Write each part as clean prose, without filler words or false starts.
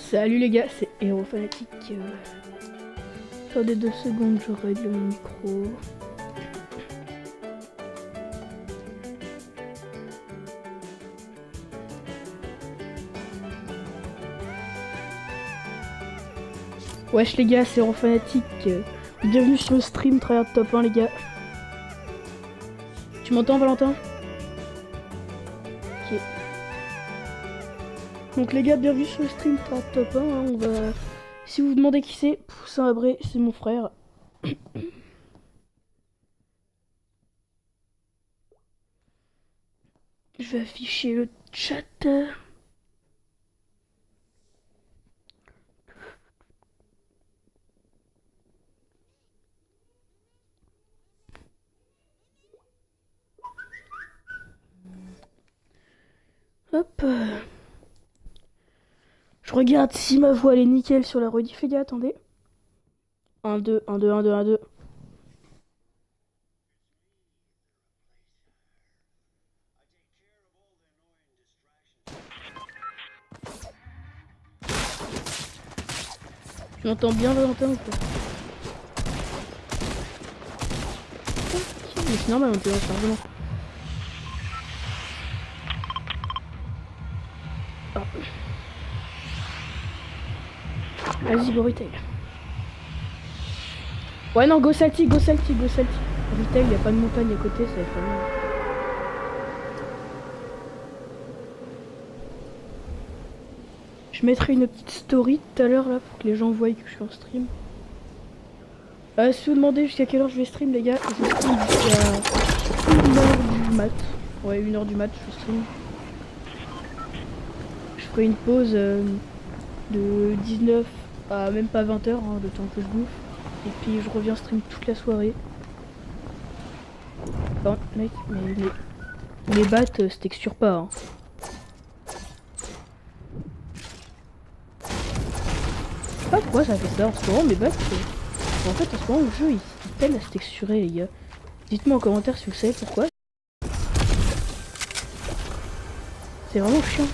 Salut les gars, c'est Héros Fanatique. Attendez 2 secondes, je règle mon micro. Wesh les gars, c'est Héros Fanatique. Bienvenue sur le stream tryhard top 1 les gars. Tu m'entends Valentin? Ok. Donc les gars, bienvenue sur le stream tryhard top 1. On va... Si vous vous demandez qui c'est, c'est un vrai, c'est mon frère. Je vais afficher le chat. Hop. Je regarde si ma voix elle est nickel sur la rediff les gars, attendez. 1, 2, 1, 2, 1, 2, 1, 2. Tu m'entends bien Valentin ou pas? Mais c'est normal, on peut en chargement. Ah. Vas-y, go retail. Ouais, non, go salty, go salty, go salty. Retail, y a pas de montagne à côté, ça va être vraiment... Je mettrai une petite story tout à l'heure là pour que les gens voient que je suis en stream. Si vous demandez jusqu'à quelle heure je vais stream, les gars, je stream jusqu'à 1h du mat. Ouais, 1h du mat, je stream. Je ferai une pause de 19 à même pas 20h, hein, le temps que je bouffe. Et puis je reviens stream toute la soirée. Enfin, mec, mais les bats se texture pas. Hein. Je sais pas pourquoi ça fait ça en ce moment, mes bats. En fait, en ce moment, le jeu il peine à se texturer, les gars. Dites-moi en commentaire si vous savez pourquoi. C'est vraiment chiant.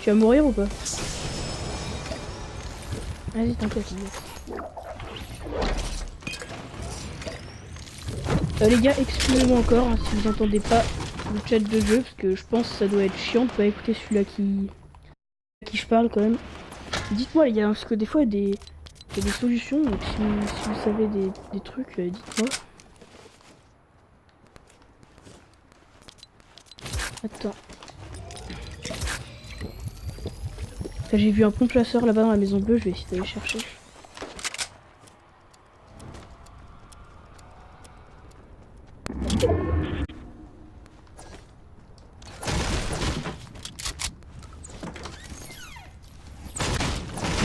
Tu vas mourir ou pas? Vas-y, t'inquiète. Les gars, excusez-moi encore hein, si vous entendez pas le chat de jeu, parce que je pense que ça doit être chiant de pas écouter celui-là qui je parle quand même. Dites-moi les gars, parce que des fois il y a des solutions, donc si vous savez des trucs, dites-moi. Attends. J'ai vu un pont chasseur là-bas dans la maison bleue, je vais essayer d'aller chercher.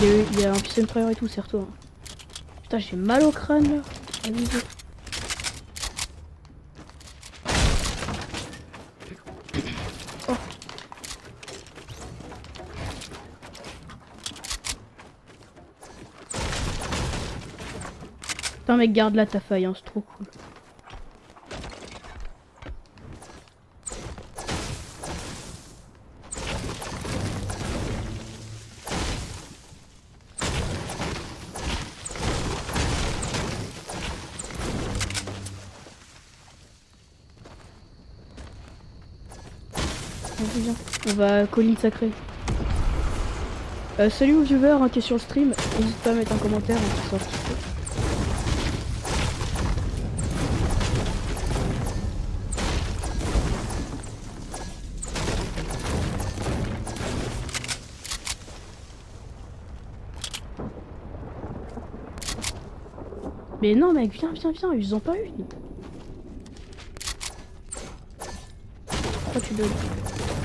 Il y a un piston frère et tout, serre-toi. Putain, j'ai mal au crâne là. Amusez. Oh. Putain mec, garde là ta faille, hein, c'est trop cool. On va colline sacrée. Salut aux viewers hein, qui est sur le stream, n'hésite pas à mettre un commentaire pour savoir qui c'est. Mais non mec, viens, ils ont pas eu. Pourquoi tu bugs?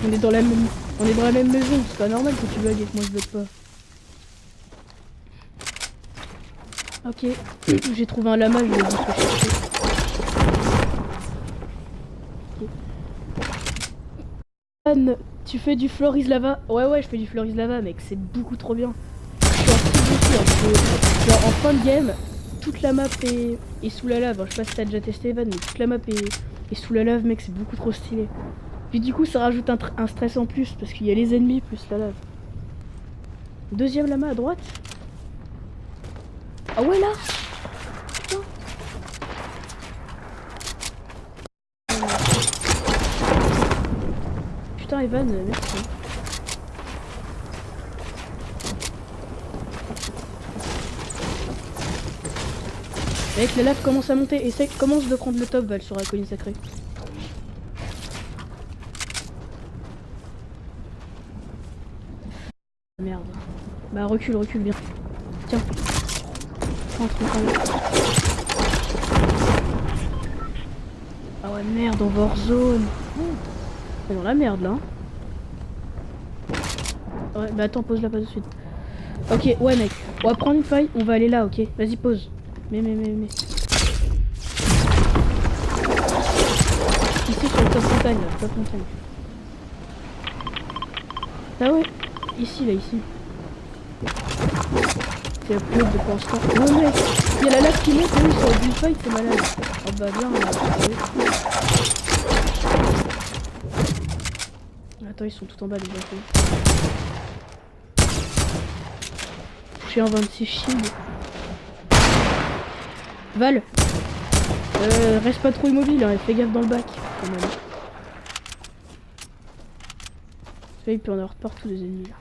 On est dans la même maison, c'est pas normal que tu bugs et que moi je bug pas. Ok, j'ai trouvé un lama, je vais juste le chercher. Anne, tu fais du Floris Lava? Ouais, je fais du Floris Lava, mec, c'est beaucoup trop bien. Genre, genre, en fin de game, toute la map est sous la lave. Alors, je sais pas si t'as déjà testé Evan, mais toute la map est sous la lave, mec, c'est beaucoup trop stylé. Puis du coup, ça rajoute un stress en plus, parce qu'il y a les ennemis plus la lave. Deuxième lama à droite. Ah ouais, là. Putain. Putain, Evan, merci. Mec, la lave commence à monter. Essaye, commence de prendre le top, Val, sur la colline sacrée. Merde. Bah, recule, viens. Tiens. Rentre. Ah ouais, merde, on va hors zone. On est dans la merde, là. Ouais, bah attends, pose là, pas tout de suite. Ok, ouais, mec. On va prendre une faille, on va aller là, ok? Vas-y, pose. Mais. Ici, sur le top montagne, là, top montagne. Ah ouais, ici. C'est la plus haute de pour l'instant. Ouais, mec, il y a la lave qui monte, oui, sur le bullfight, c'est malade. Oh bah bien, attends, ils sont tout en bas, les gars. Touché un 26 shield. Val, reste pas trop immobile, hein, fais gaffe dans le bac, quand même. Il peut en avoir partout des ennemis là.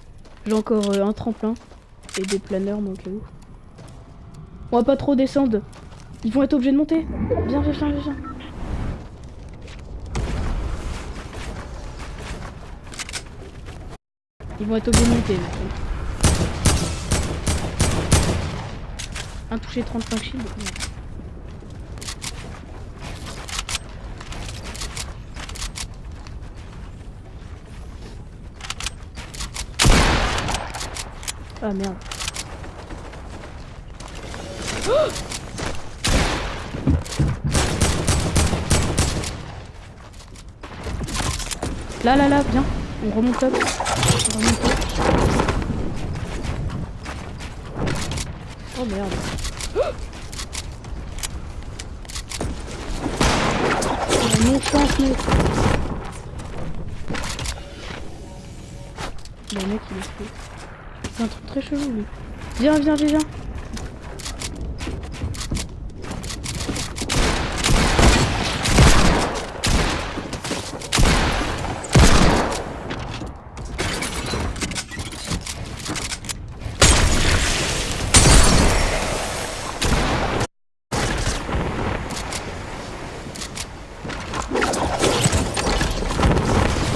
J'ai encore un tremplin et des planeurs, moi, au cas où. On va pas trop descendre. Ils vont être obligés de monter. Viens. Ils vont être obligés de monter. Un touché 35 shield. Ah merde. Oh, là, viens. On remonte top. Oh merde. Non chance, mec. Le mec il est fou. C'est un truc très chelou lui. Viens.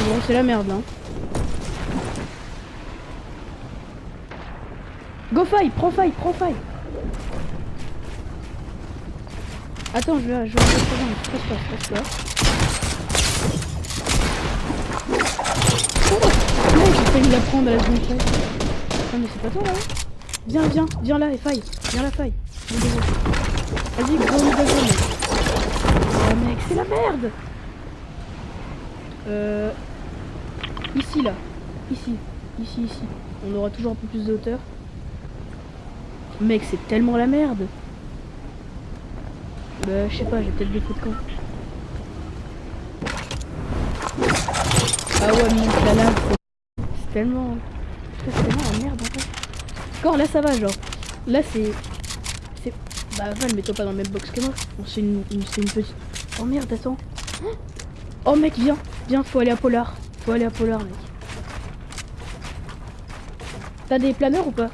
Bon, c'est la merde là. Go faille, prends faille. Attends, je vais reste pas. Oh, mec, j'ai failli la prendre à la seconde près. Non mais c'est pas toi là. Viens là et faille. Viens la faille. Vas-y, gros nouvelle zone. Oh mec, c'est la merde. Ici là. Ici. On aura toujours un peu plus de hauteur. Mec, c'est tellement la merde. Bah, je sais pas, j'ai peut-être des faux de camp. Ah ouais, mais la lave, c'est tellement... C'est tellement la merde en fait. Quand là ça va, genre. Là c'est... Bah Val, mets-toi pas dans le même box que moi. Bon, c'est une petite... Oh merde, attends. Oh mec, viens, faut aller à Polar. Mec. T'as des planeurs ou pas?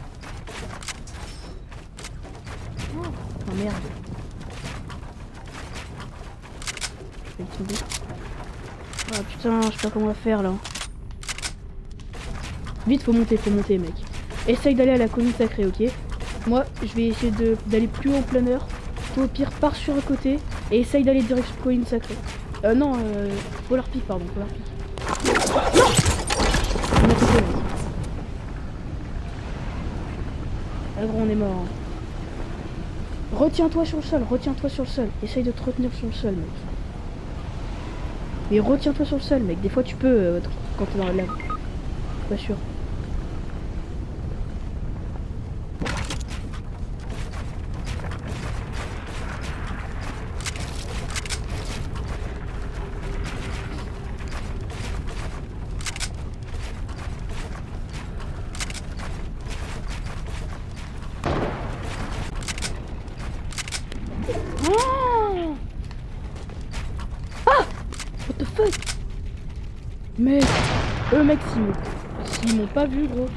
Oh merde. Je vais tomber. Oh putain, je sais pas comment on va faire là. Vite, faut monter, mec. Essaye d'aller à la colline sacrée, ok? Moi, je vais essayer d'aller plus haut en planeur. Toi, au pire, pars sur un côté et essaye d'aller direct sur colline sacrée. Non, Polar Peak, pardon, Polar Peak. Non! On a fait mec. Ah gros, on est mort. Hein. Retiens-toi sur le sol. Essaye de te retenir sur le sol, mec. Mais retiens-toi sur le sol, mec. Des fois, tu peux quand t'es dans la lave. Pas sûr. Oh ah, what the fuck? Mec, mec, s'ils m'ont pas vu, gros.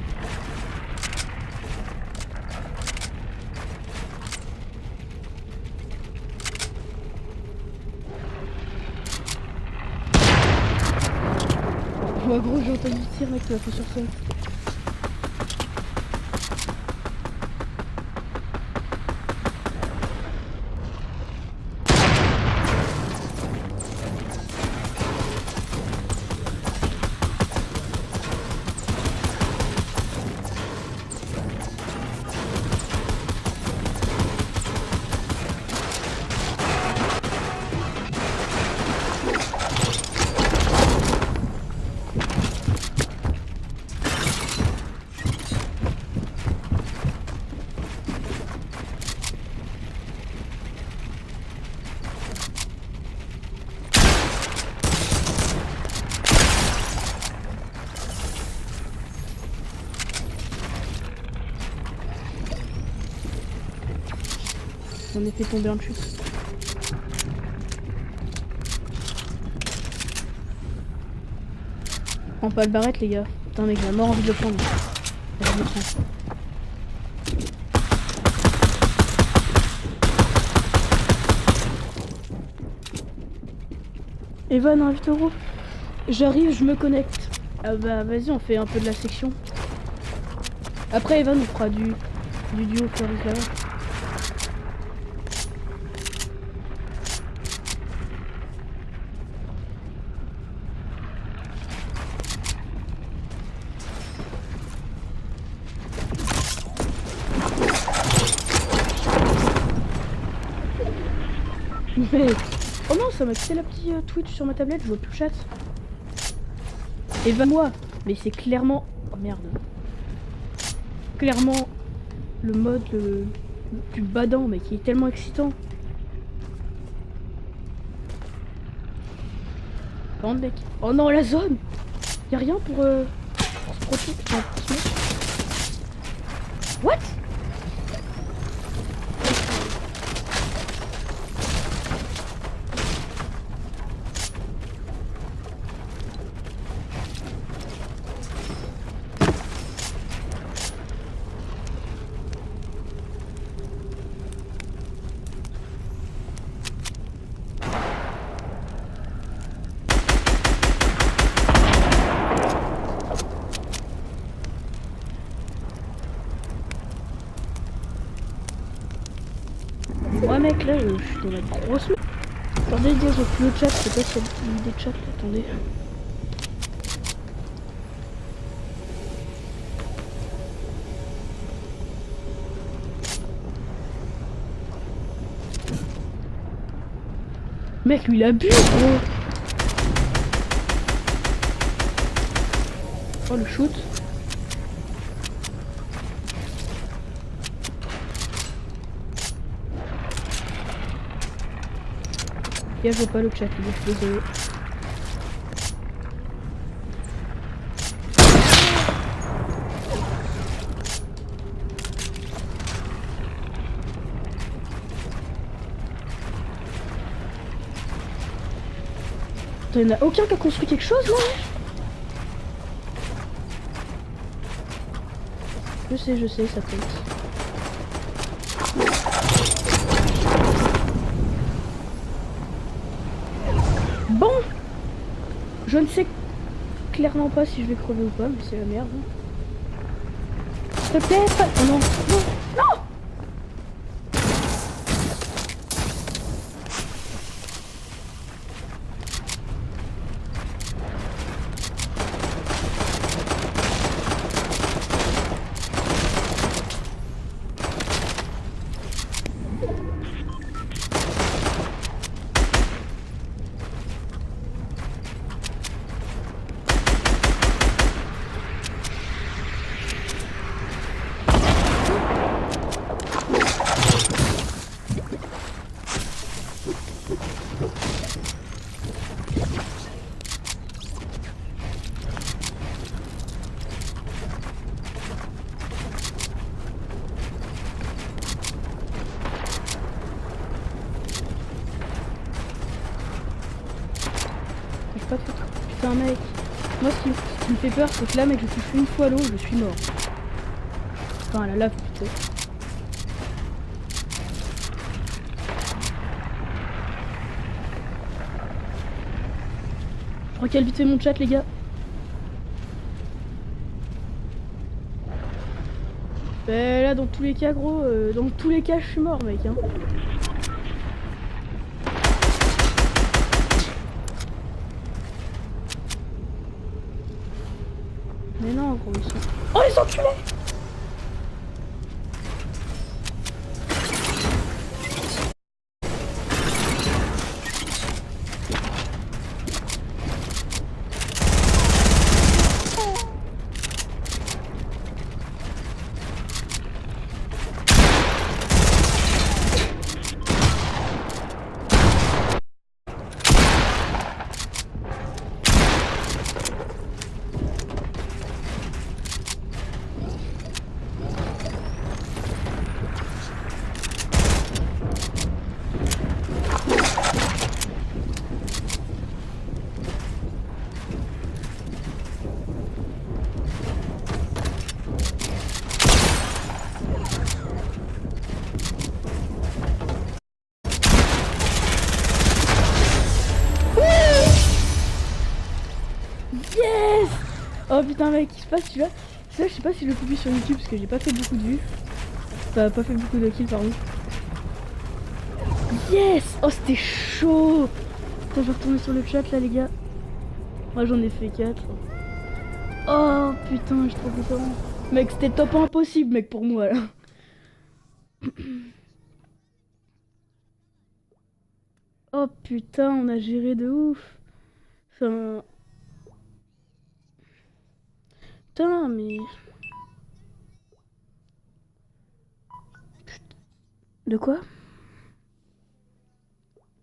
Oh gros, j'ai entendu le tir, mec, tu l'as fait sur ça. J'en ai fait tomber un de chute. Prends pas le barrette, les gars. Putain, mec, j'ai mort envie de le prendre. Allez, je le prends. Evan, invite au groupe. J'arrive, je me connecte. Ah bah vas-y, on fait un peu de la section. Après Evan, on fera du duo Floris là. Mais... oh non, ça m'a quitté la petite Twitch sur ma tablette, je vois plus le chat. Et va moi. Mais c'est clairement... oh merde. Clairement le mode le plus badant, mais qui est tellement excitant. Bande mec. Oh non, la zone. Y'a rien pour se protéger. What? Ouais mec, là je suis dans la grosse... attendez les gars, j'ai plus le chat, peut-être qu'il y a une idée de chat, attendez. Mec, lui il abuse gros. Oh le shoot. Je vois pas le chat, je suis désolé. Attends, y'en a aucun qui a construit quelque chose là? Je sais, ça compte. Bon, je ne sais clairement pas si je vais crever ou pas, mais c'est la merde. S'il te plaît, pas... oh non, non, non. pas trop. Putain mec. Moi ce qui me fait peur c'est que là mec je touche une fois l'eau, je suis mort. Enfin la lave plutôt. Je recale vite fait mon chat les gars. Bah là dans tous les cas gros, dans tous les cas je suis mort mec hein. Mais non gros ils sont... Oh les enculés! Yes! Oh putain mec, il se passe celui-là. Ça je sais pas si je le publie sur YouTube parce que j'ai pas fait beaucoup de vues. Enfin pas fait beaucoup de kills pardon. Yes! Oh c'était chaud! Attends je vais retourner sur le chat là les gars. Moi j'en ai fait 4. Oh putain je suis trop content. Mec c'était top impossible mec pour moi là. Oh putain on a géré de ouf. Enfin... Putain mais... De quoi?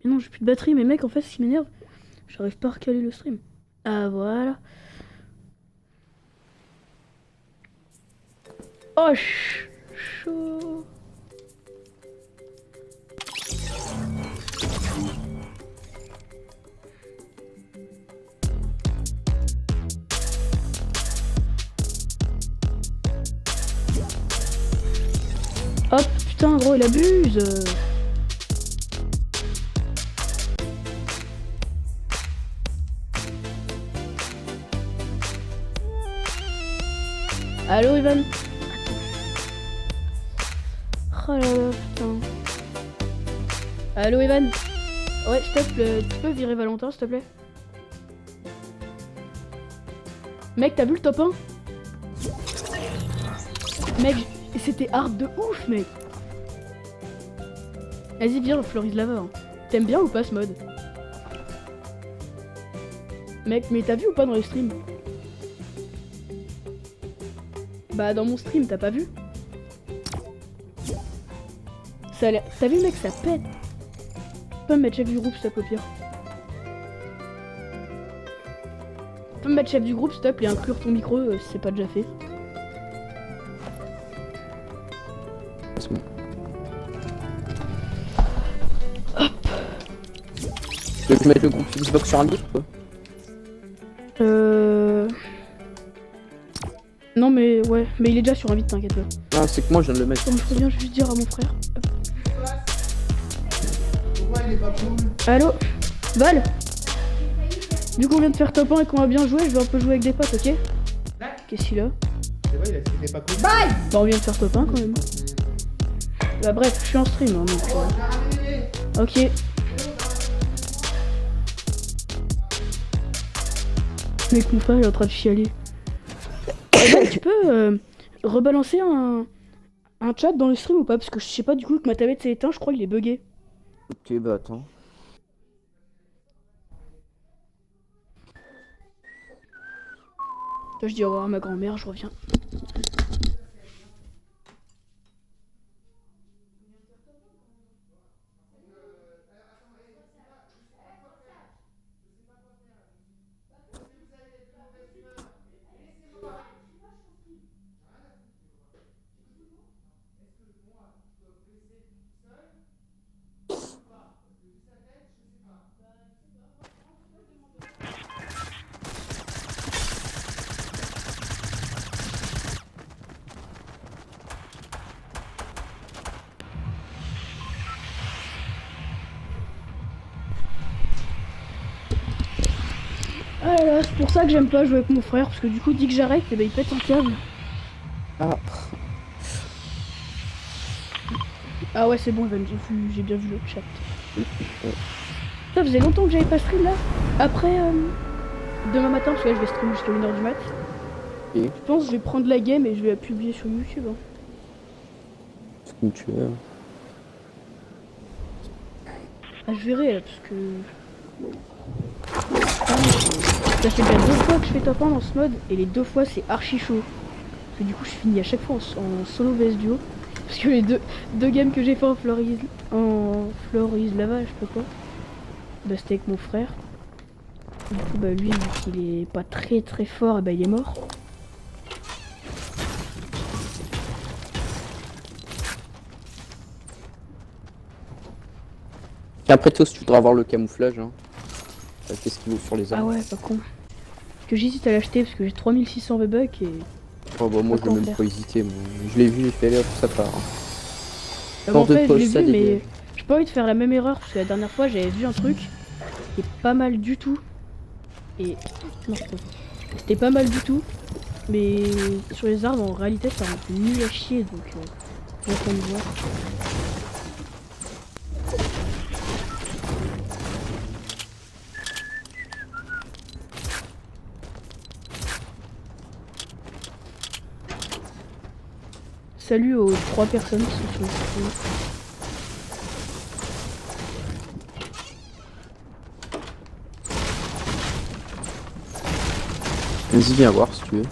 Mais non j'ai plus de batterie mais mec en fait ce qui m'énerve, j'arrive pas à recaler le stream. Ah voilà. Oh chaud. Hop putain gros il abuse. Allô Ivan. Oh là là putain. Allô Ivan. Ouais stop, tu peux virer Valentin s'il te plaît. Mec t'as vu le top 1? Mec c'était hard de ouf mec. Vas-y viens on florise lava hein. T'aimes bien ou pas ce mode? Mec mais t'as vu ou pas dans les streams? Bah dans mon stream t'as pas vu? Ça a l'air... T'as vu mec ça pète. Tu peux me mettre chef du groupe s'il te plaît au pire. Tu peux me mettre chef du groupe s'il te plaît et inclure ton micro si c'est pas déjà fait. C'est bon. Hop. Tu veux mettre le groupe Xbox sur un disque ou quoi? Non mais ouais, mais il est déjà sur un vide, t'inquiète pas. Non, c'est que moi je viens de le mettre. Attends, je reviens, je vais juste dire à mon frère. Allô Val. Du coup on vient de faire top 1 et qu'on va bien jouer, je vais un peu jouer avec des potes, ok? Qu'est-ce qu'il a? C'est vrai, il a c'était pas cool. Bye! Bah on vient de faire top 1 quand même. Bah bref, je suis en stream hein, donc... Ok. Mec mon frère il est en train de chialer. Mec, tu peux rebalancer un chat dans le stream ou pas? Parce que je sais pas du coup que ma tablette s'est éteinte, je crois qu'il est bugué. Ok bah attends. Là je dis au revoir à ma grand-mère, je reviens. Ouais, c'est pour ça que j'aime pas jouer avec mon frère, parce que du coup, dès que j'arrête, eh ben, il pète un câble. Ah, Ah ouais, c'est bon, Evan, j'ai bien vu le chat. Ça faisait longtemps que j'avais pas stream là. Après, demain matin, parce que là, je vais stream jusqu'à 1h du mat. et Je pense que je vais prendre la game et je vais la publier sur YouTube. Hein. c'est comme tu veux. Ah, je verrai là, parce que. Ça fait déjà 2 fois que je fais top 1 dans ce mode, et les 2 fois c'est archi chaud. Parce que du coup, je finis à chaque fois en solo vs duo. Parce que les deux games que j'ai fait en Floris Lava, je sais pas quoi, bah c'était avec mon frère. Du coup, bah lui, vu qu'il est pas très très fort, bah il est mort. Et après toi, si tu voudras avoir le camouflage, hein. Qu'est-ce qu'il vaut sur les Ah armes? ouais, pas con. Parce que j'hésite à l'acheter parce que j'ai 3600 V-Bucks et. Oh bah moi je Pas vais même faire. pas hésiter, moi. Je l'ai vu, j'ai fait aller, ça part. Hein. Bon, Hors en de fait, je poche, l'ai ça vu, mais dégage. j'ai pas envie de faire la même erreur parce que la dernière fois, j'avais vu un truc qui est pas mal du tout. Et. Non, c'est pas ça. C'était pas mal du tout. Mais sur les armes, en réalité, ça rend nul à chier donc. J'attends de voir. Salut aux 3 personnes qui sont sur le stream. Vas-y, viens voir si tu veux.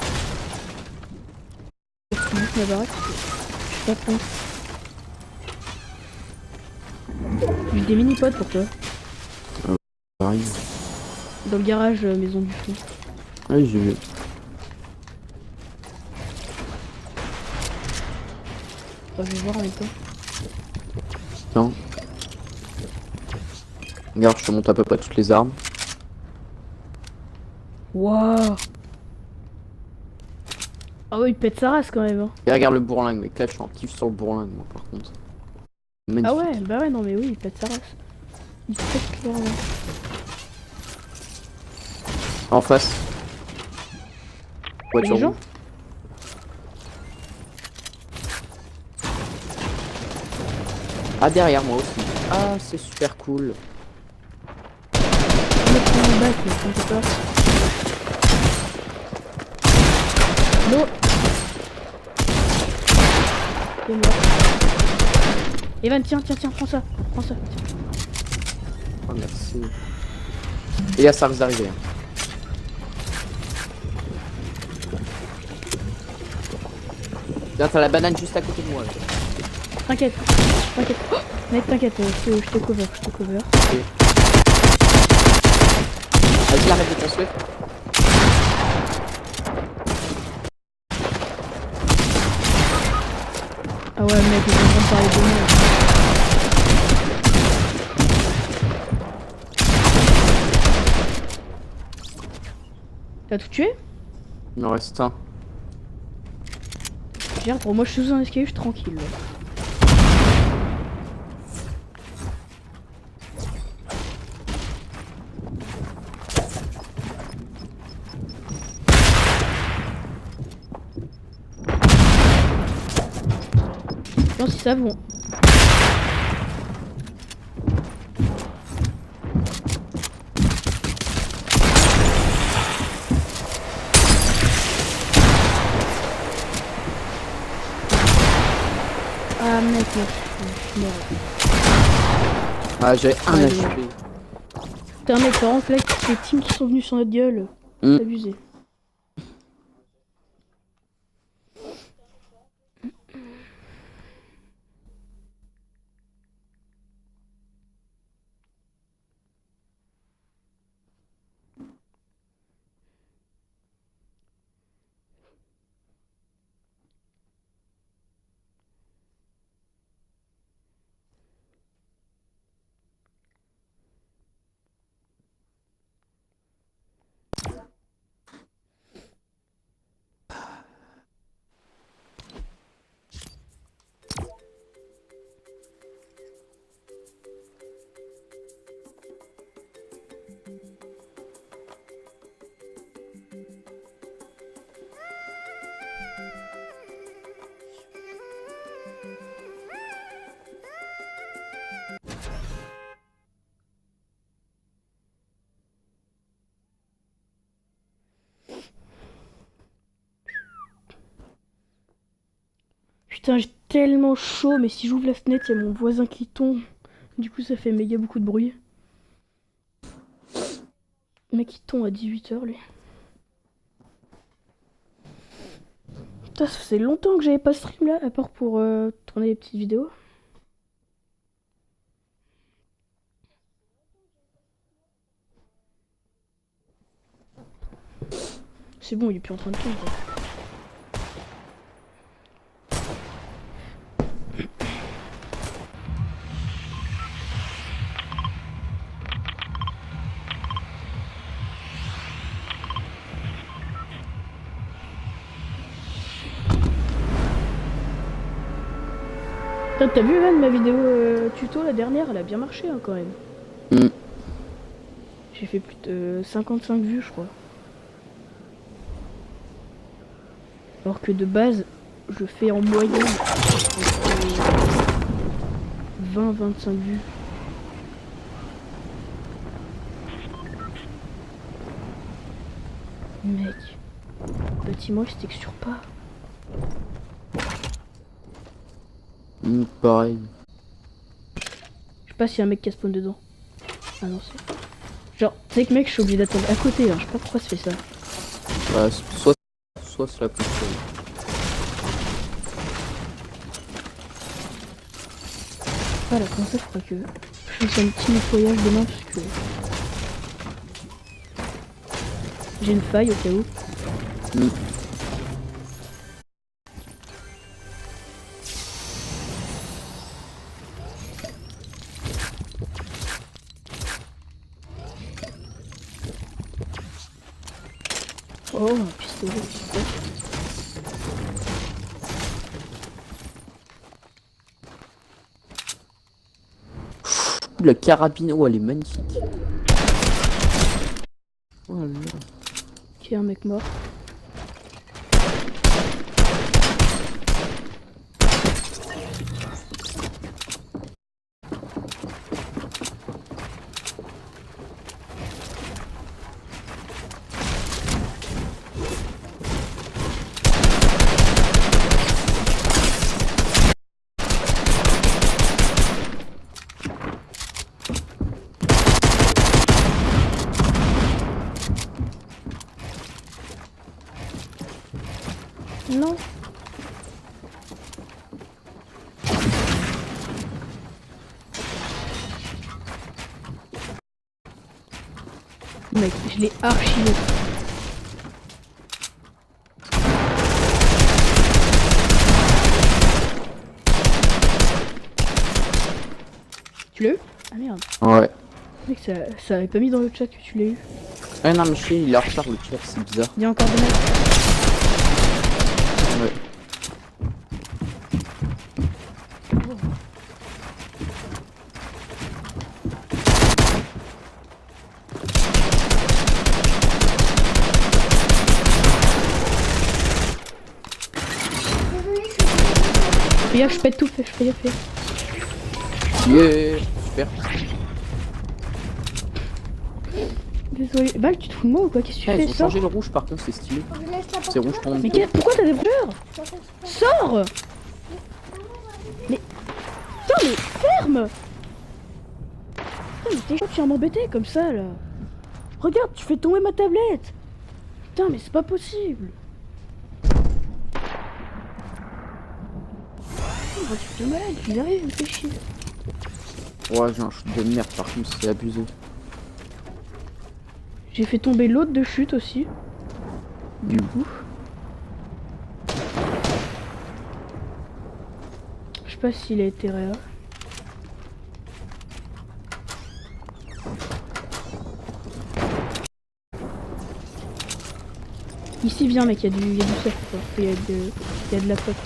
Je juste ma baraque parce que je suis pas prêt. J'ai des mini-pods pour toi. Pareil. Dans le garage maison du fond. Ouais, j'ai vu. Enfin, je vais voir en même temps. Tiens. Regarde, je te montre à peu près toutes les armes. Waouh! Ah ouais, il pète sa race quand même. Hein. Et regarde le bourlingue, mec. Là, je suis en kiff sur le bourlingue, moi, par contre. Magnifique. Ah ouais, bah ouais, non mais oui, il pète sa race. Il pète clairement. En face. Y'a des Voiture gens? rouge. Ah, derrière moi aussi. Ah, c'est super cool. Je me prends en bac, mais ça me fait peur. Non! Il est mort. Evan, tiens, prends ça. Prends ça. Tiens. Oh, merci. Et là, ça risque d'arriver. Hein. Là, t'as la banane juste à côté de moi. Là. T'inquiète. Oh, mec, t'inquiète, je te cover. Ok. Vas-y, arrête de construire. Ah ouais, mec, ils sont en train de parler de moi. T'as tout tué? Il en reste un. Gère, pour moi, je suis sous un escalier, je suis tranquille. Là. Je pense qu'ils savent bon. Ah mec, moi, je suis mort. Ah, j'ai un Ouais, HP. Putain mec, par contre là, les teams qui sont venus sur notre gueule, c'est abusé. Putain, j'ai tellement chaud, mais si j'ouvre la fenêtre, il y a mon voisin qui tombe. Du coup, ça fait méga beaucoup de bruit. Le mec, il tombe à 18h, lui. Putain, ça faisait longtemps que j'avais pas stream là, à part pour tourner des petites vidéos. C'est bon, il est plus en train de tomber. T'as vu Van, ma vidéo tuto la dernière, elle a bien marché hein, quand même. Mm. J'ai fait plus de 55 vues je crois. Alors que de base, je fais en moyenne 20-25 vues. Mec, bâtiment il se texture pas. Pareil. Je sais pas s'il y a un mec qui a spawn dedans. Ah non c'est... Genre, tu sais que mec je suis obligé d'attendre à côté, hein. Je sais pas pourquoi ça fait ça. Bah, soit c'est la console. Voilà, comment ça je crois que... Je fais un petit nettoyage demain parce que... J'ai une faille au cas où. Mm. Oh, un pistolet, super. La carabine, oh, elle est magnifique. Oh là là. Ok, un mec mort. Non. Mec, je l'ai archivé. Tu l'as eu? Ah merde. Ouais. Mec, ça avait pas mis dans le chat que tu l'as eu. Ah non, mais je sais, il est en retard le chat, c'est bizarre. Il y a encore des mecs. Ouais. Fais gaffe, je pète tout, fais gaffe. Yeah, super. Désolé. Val, tu te fous de moi ou quoi? Qu'est-ce que tu Ah, fais? ils ont changé le rouge par contre, c'est stylé. C'est rouge pendant Mais pourquoi t'as des brûleurs? Sors! Mais... Putain, mais ferme! Putain, mais t'es chaud, tu viens m'embêter comme ça, là. Regarde, tu fais tomber ma tablette! Putain, mais c'est pas possible! Oh, tu fais malade, tu arrives, me fais chier. Ouais, j'ai un shoot de merde par contre, c'est abusé. J'ai fait tomber l'autre de chute aussi. Du coup. Je sais pas s'il a été réel. Ici, viens mec, il y a du surf quoi. Il y a de la pote.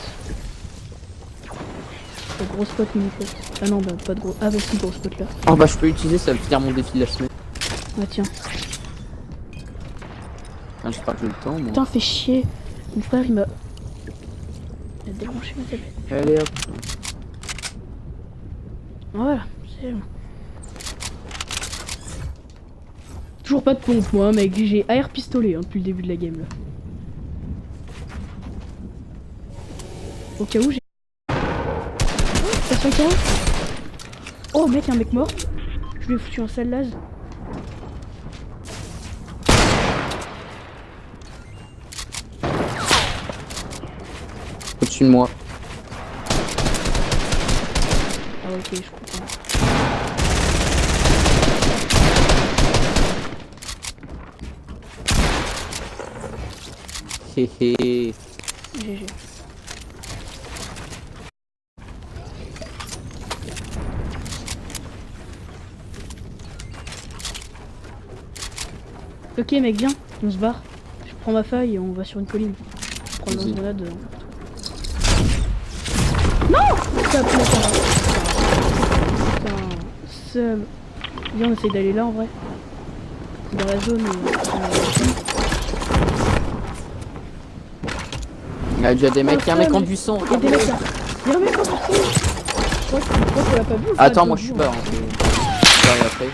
La grosse pote, mini pote. Ah non, bah pas de gros. Ah bah si, grosse pote là. Oh bah je peux utiliser, ça va finir mon défi de la semaine. Ah tiens. Ah, j'espère que j'ai le temps. Moi. Putain, fais chier. Mon frère il m'a débranché ma tablette. Allez hop. Voilà, c'est bon. Toujours pas de pompe moi mec, j'ai AR pistolet hein, depuis le début de la game là. Au cas où j'ai Station 15. Oh mec, un mec mort. Je lui ai foutu un sale laze. Au-dessus de moi. Ah ok, je comprends. Héhé. GG. Ok mec, viens, on se barre. Je prends ma feuille et on va sur une colline. Je prends une grenade. Non, ça plaît pas. Putain, seul. Viens, on essaye d'aller là en vrai. Dans la zone où... Il y a déjà des mecs, il y a un mec en buisson. Il y a des mecs là. Il y a un mec en buisson. Je crois qu'on l'a pas vu. Attends, moi je suis pas. Hein, j'arrive après.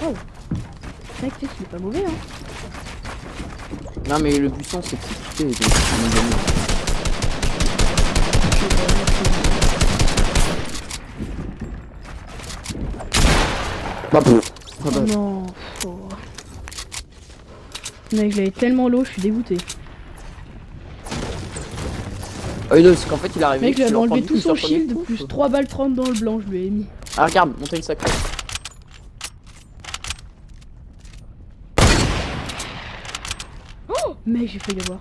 Oh. Mec, tu sais qu'il est pas mauvais hein. Non mais le buisson c'est petit, donc on est gagné. Bah, Oh non. Oh. Mec, je l'avais tellement low, je suis dégoûté. Ah oui, non, parce qu'en fait il est arrivé. Mec, j'avais enlevé tout son sur le premier shield, coup, plus quoi. 3 balles 30 dans le blanc, je lui ai mis. Ah regarde, montagne sacrée. Oh mec, j'ai failli avoir.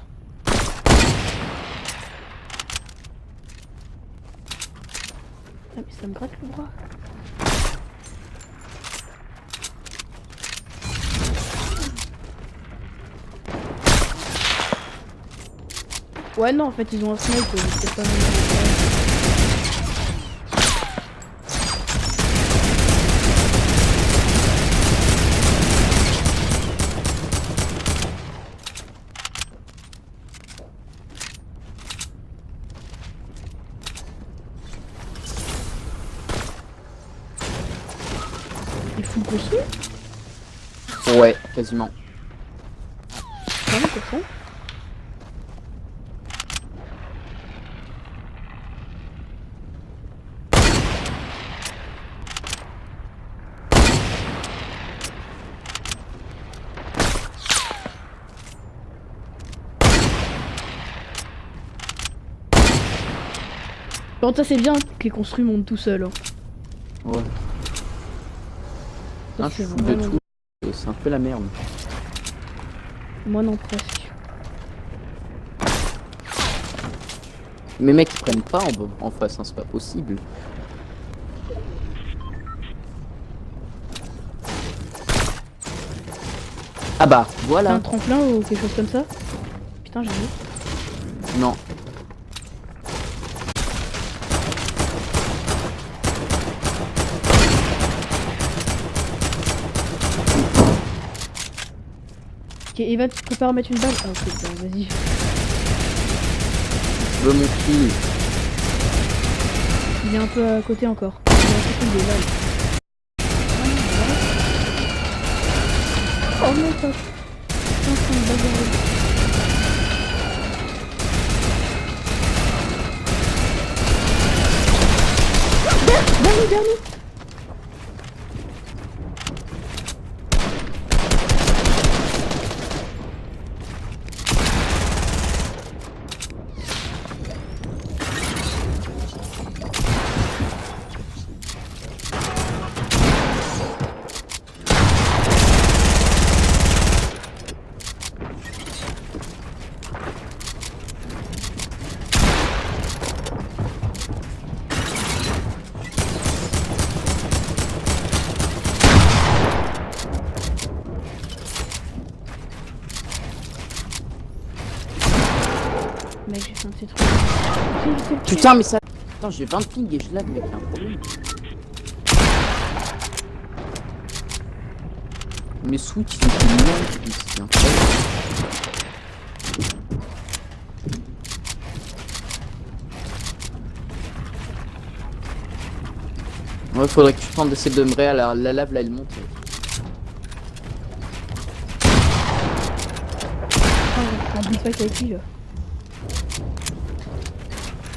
Ah mais ça me gratte le bras. Ouais non, en fait ils ont un snipe, c'est pas mal. Il faut le construire. Ouais, quasiment. Vraiment, c'est ça. Bon, ça c'est bien que les construits montent tout seuls. Hein. Ouais. Ça, Un c'est fou de vraiment- tout. C'est un peu la merde. Moi non, presque. Mais mec ils prennent pas en face, hein, c'est pas possible. Ah bah T'as voilà. un tremplin ou quelque chose comme ça? Putain, j'ai vu. Non. Ok, Eva, tu prépares à mettre une balle? Ah ok, bah, vas-y. Je veux mon kill. Il est un peu à côté encore. Il est à côté des balles. Oh non, ça. Putain, c'est une bagarre. Dernier. Mec, j'ai fait un de ces trucs. J'ai fait le kill. Putain mais ça. Attends j'ai 20 ping et je lag mec, y a un problème. Mes switch ils sont plus ici, c'est incroyable. Ouais faudrait que tu tentes d'essayer de me réa, la lave là elle monte. Ah, un bullfight avec lui là.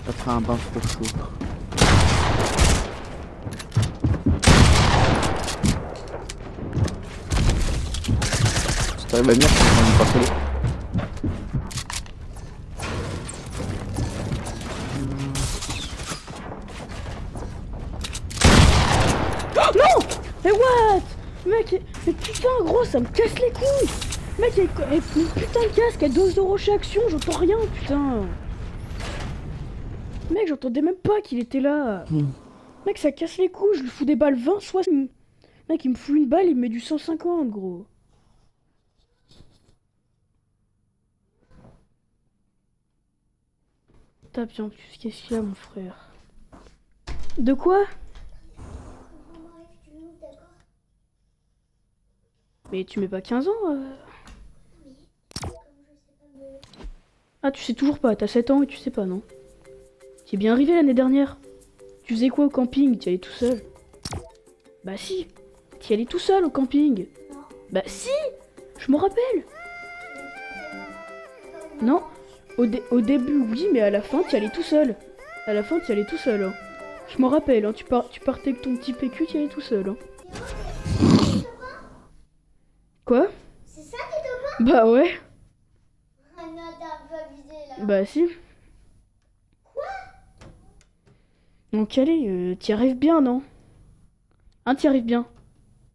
Après un bain trop chaud. Si t'arrives à venir, tu vas me passer. Non! Mais what? Mec, mais putain gros, ça me casse les couilles! Mec, avec une putain de casque à 12 € chez Action, j'entends rien, putain! Mec, j'entendais même pas qu'il était là! Mec, ça casse les couilles, je lui fous des balles 20, 60. Mec, il me fout une balle, il me met du 150, gros. Tape bien plus, qu'est-ce qu'il y a, mon frère? De quoi? Mais tu mets pas 15 ans Ah, tu sais toujours pas, t'as 7 ans et tu sais pas, non? Tu es bien arrivé l'année dernière. Tu faisais quoi au camping? Tu y allais tout seul? Bah si, tu y allais tout seul au camping. Bah si, je me rappelle. Non, au début oui, mais à la fin tu y allais tout seul. À la fin tu y allais tout seul. Hein. Je m'en rappelle, hein. Tu partais avec ton petit PQ, tu y allais tout seul. Hein. Quoi? C'est ça tes copains? Bah ouais. Ah non, t'as pas visé là. Bah si. Quoi? Donc allez, t'y arrives bien, non? Hein, t'y arrives bien?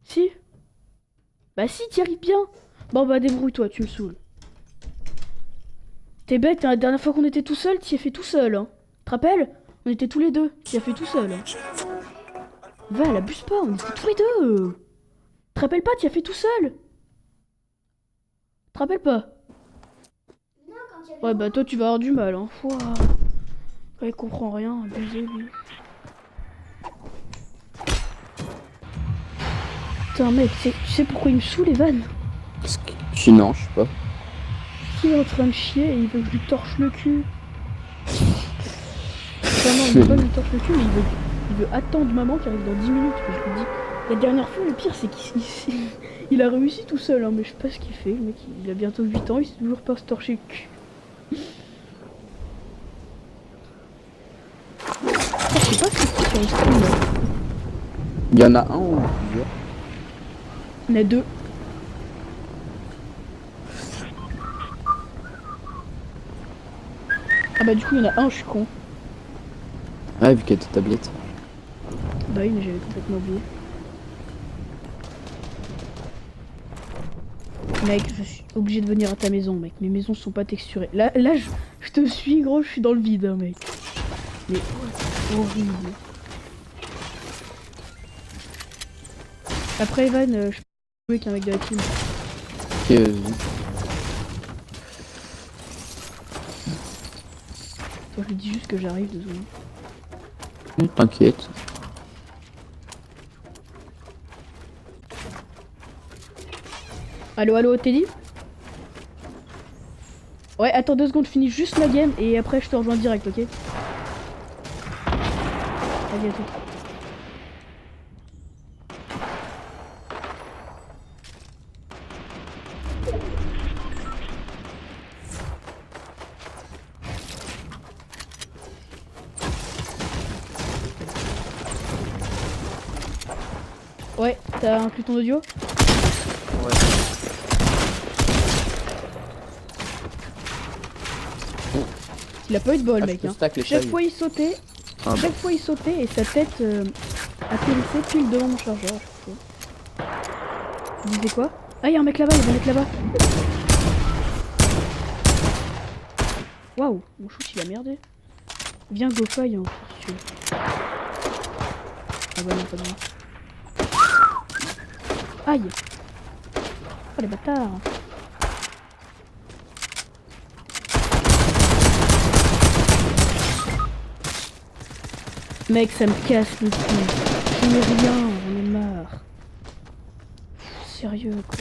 Si? Bah si, t'y arrives bien. Bon bah débrouille-toi, tu me saoules. T'es bête, hein, la dernière fois qu'on était tout seul, t'y as fait tout seul, hein. Te rappelles? On était tous les deux, t'y as fait tout seul. Hein. Va, elle abuse pas, on était tous les deux. Te rappelles pas, t'y as fait tout seul? Te rappelles pas? Non, quand tu avais Ouais bah toi tu vas avoir du mal, hein. Ouah. Ouais, il comprend rien, abusé lui. Putain mec, tu sais pourquoi il me saoule Evan? Non, je sais pas. Il est en train de chier et il veut que je lui torche le cul. Enfin non, il veut pas que je lui torche le cul, mais il veut attendre maman qui arrive dans 10 minutes. Mais je lui dis, la dernière fois, le pire c'est qu'il a réussi tout seul, hein, mais je sais pas ce qu'il fait. Le mec, il a bientôt 8 ans, il sait toujours pas se torcher le cul. Ah, je sais pas ce que c'est sur le stream là. Il y en a un ou plusieurs? Il y en a deux. Ah bah du coup il y en a un, je suis con. Ouais, vu qu'il y a tes tablettes. Bah oui, mais j'avais complètement oublié. Mec, je suis obligé de venir à ta maison, mec. Mes maisons sont pas texturées. Là je te suis, gros, je suis dans le vide, hein, mec. Mais horrible. Après, Evan, je peux jouer avec un mec de la team. Ok, vas-y. Attends, je lui dis juste que j'arrive, 2 secondes. T'inquiète. Allo, allo, Teddy? Ouais, attends 2 secondes, je finis juste ma game et après je te rejoins direct, ok? Vas-y, à tout. Ouais, t'as inclus ton audio? Ouais. Il a pas eu de bol, Ah, mec. je peux Hein. stack les Chaque tailles. fois il sautait, Ah, chaque fois il sautait et sa tête atterrissait pile devant mon chargeur. À chaque fois. Il disait quoi? Ah, y'a un mec là-bas, y'a un mec là-bas. Waouh, mon shoot il a merdé. Viens, go faille, hein, si tu veux. Ah bah non, pas bien. Aïe. Oh les bâtards. Mec, ça me casse le cul. Je n'ai rien, j'en ai marre. Pff, sérieux, quoi.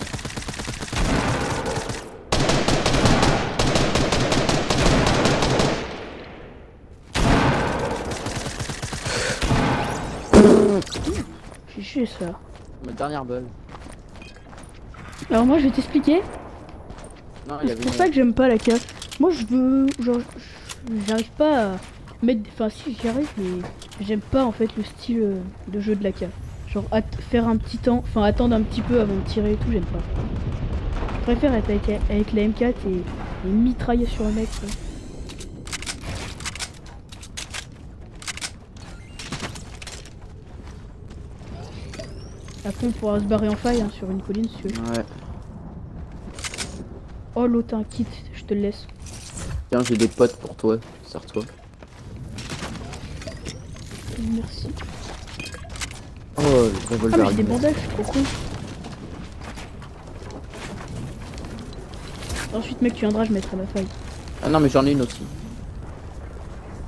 J'ai chié ça. Ma dernière balle. Alors moi, je vais t'expliquer. Non, il y C'est avait pour une- ça que j'aime pas la casse. Moi, je veux... Genre, j'arrive pas Enfin si j'y arrive mais j'aime pas en fait le style de jeu de l'AK. Genre faire un petit temps, enfin attendre un petit peu avant de tirer et tout, j'aime pas. Je préfère être avec la M4 et mitrailler sur un mec. Quoi. Après on pourra se barrer en faille hein, sur une colline si tu veux. Ouais. Oh l'autre un kit, je te le laisse. Tiens, j'ai des potes pour toi. Sers-toi. Merci. Oh, le Ah revolver. mais j'ai des bandages, je suis trop con. Ensuite mec tu viendras, je mettrai ma faille. Ah non, mais j'en ai une aussi.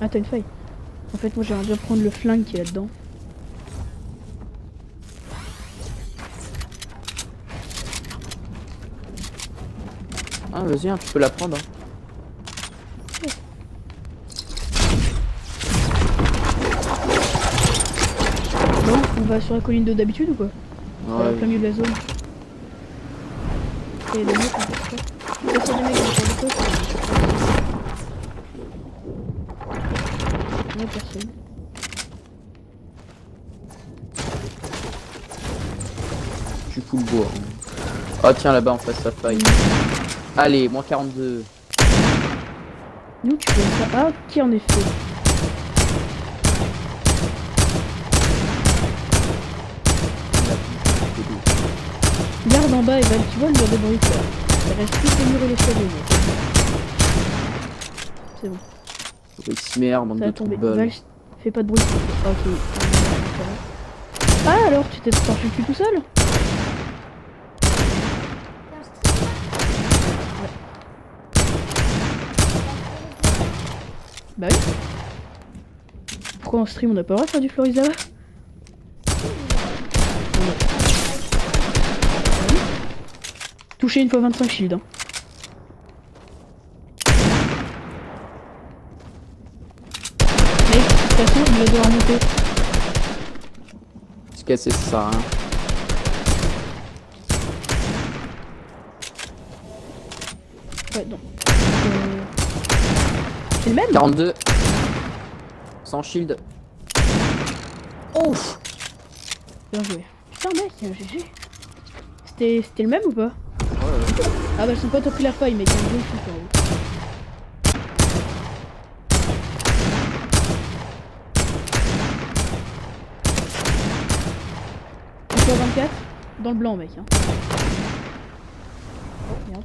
Ah t'as une faille. En fait moi j'aimerais bien prendre le flingue qui est là-dedans. Ah, vas-y, hein, tu peux la prendre. Hein. Bon, on va sur la colline d'eau d'habitude ou quoi? Ouais. Plein milieu de la zone. Et les mecs, on fait ça. Là, c'est des mecs qui font des côtes. Non, personne. Je suis full bois. Hein. Oh, tiens, là-bas, en face, ça faille. Allez, moins 42. Nous, tu fais ça. Ah, ok, en effet. Garde en bas et Val, tu vois le mur de bruit là. Ça reste plus que le mur et l'escalier. C'est bon. Xmer, bande Ça de va tomber. troubles. Val, fais pas de bruit. Ah, ok. Ah alors, tu t'es sorti le cul tout seul? Bah oui. Pourquoi en stream on n'a pas le droit de faire du Florizava? Toucher une fois 25 shield. Hein. Mec, de toute façon, il va devoir monter. Se casser ça, hein. Ouais, non. C'est le même? 42. Sans shield. Ouf. Bien joué. Putain mec, GG. C'était le même ou pas? Ouais. Ah bah son pote a pris la faille mec, un bon shoot en haut. Encore 24 dans le blanc mec. Hein. Oh merde.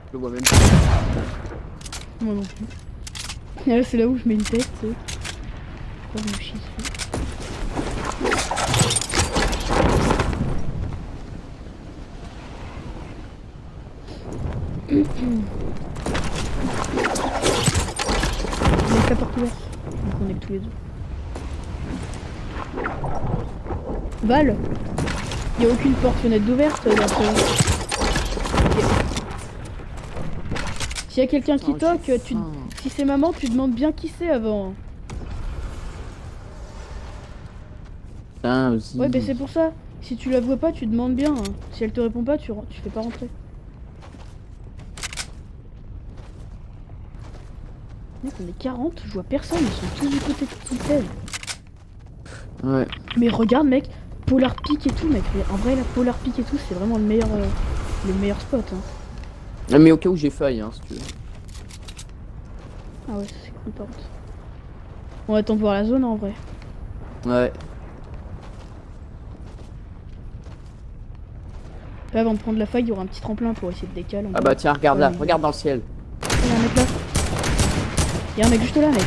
Je le vois même pas. Moi non plus. Et là c'est là où je mets une tête, tu sais. Oh, je me chie dessus. Laisse la porte ouverte. Donc on est tous les deux. Val, y a aucune porte fenêtre d'ouverte dans ce... S'il y a quelqu'un qui toque, si c'est maman, tu demandes bien qui c'est avant. Putain, aussi. Ouais, bah c'est pour ça. Si tu la vois pas, tu demandes bien. Hein. Si elle te répond pas, tu fais pas rentrer. Mec, on est 40, je vois personne, ils sont tous du côté de Tintelle. Ouais. Mais regarde, mec, Polar Peak et tout, mec. Mais en vrai, la Polar Peak et tout, c'est vraiment le meilleur spot. Hein. Mais au cas où j'ai failli, hein, si tu veux. Ah ouais, ça c'est cool par contre. On attend de voir la zone en vrai. Ouais. Là, avant de prendre la faille, il y aura un petit tremplin pour essayer de décaler. Ah bah tiens, regarde là, Ouais, regarde dans le ciel. Il y a un mec là. Il y a un mec juste là, mec.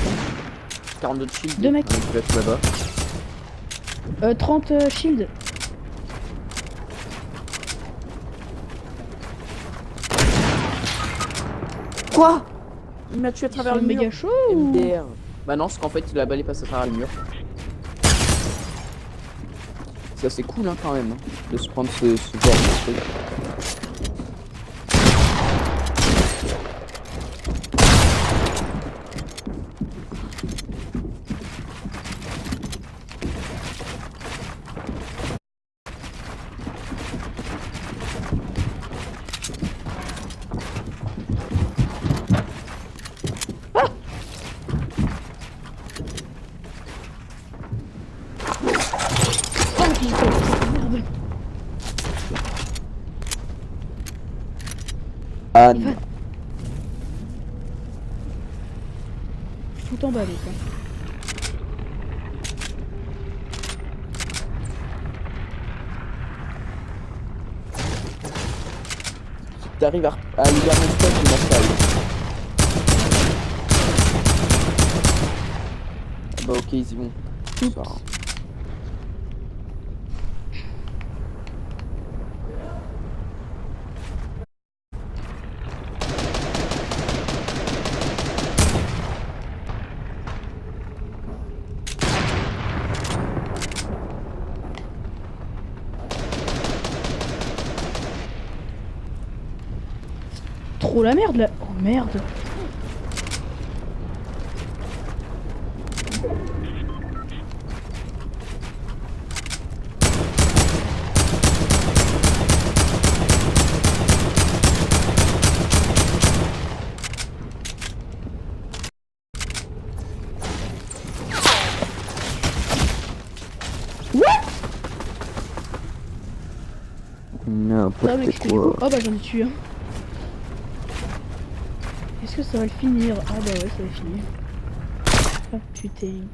42 de shield. Deux mecs. Tu vas tout là-bas. 30 shield. Quoi? Il m'a tué à Ils travers sont le mur. méga chaud ou... MDR. Bah non, c'est qu'en fait il a balé passe à travers le mur. C'est assez cool hein quand même hein, de se prendre ce genre de truc. Merde. Anne. Tout en bas, mec. Si t'arrives à aller vers mon spot, je m'en salle. Ah bah ok, ils y vont. Ça va. Trop la merde là. Oh merde. Ça, mec, N'importe c'était du coup. Oh bah j'en ai tué un. Est-ce que ça va le finir? Ah bah ouais, ça va finir. Ah putain.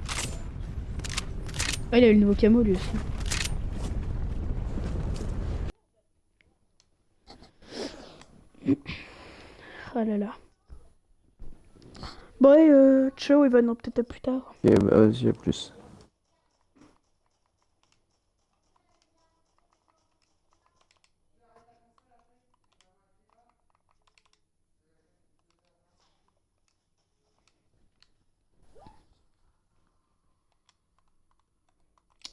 Ah, il a eu le nouveau camo lui aussi. Ah là là. Bon, ouais, ciao Evan, non, peut-être à plus tard. Ok, bah vas-y, à plus.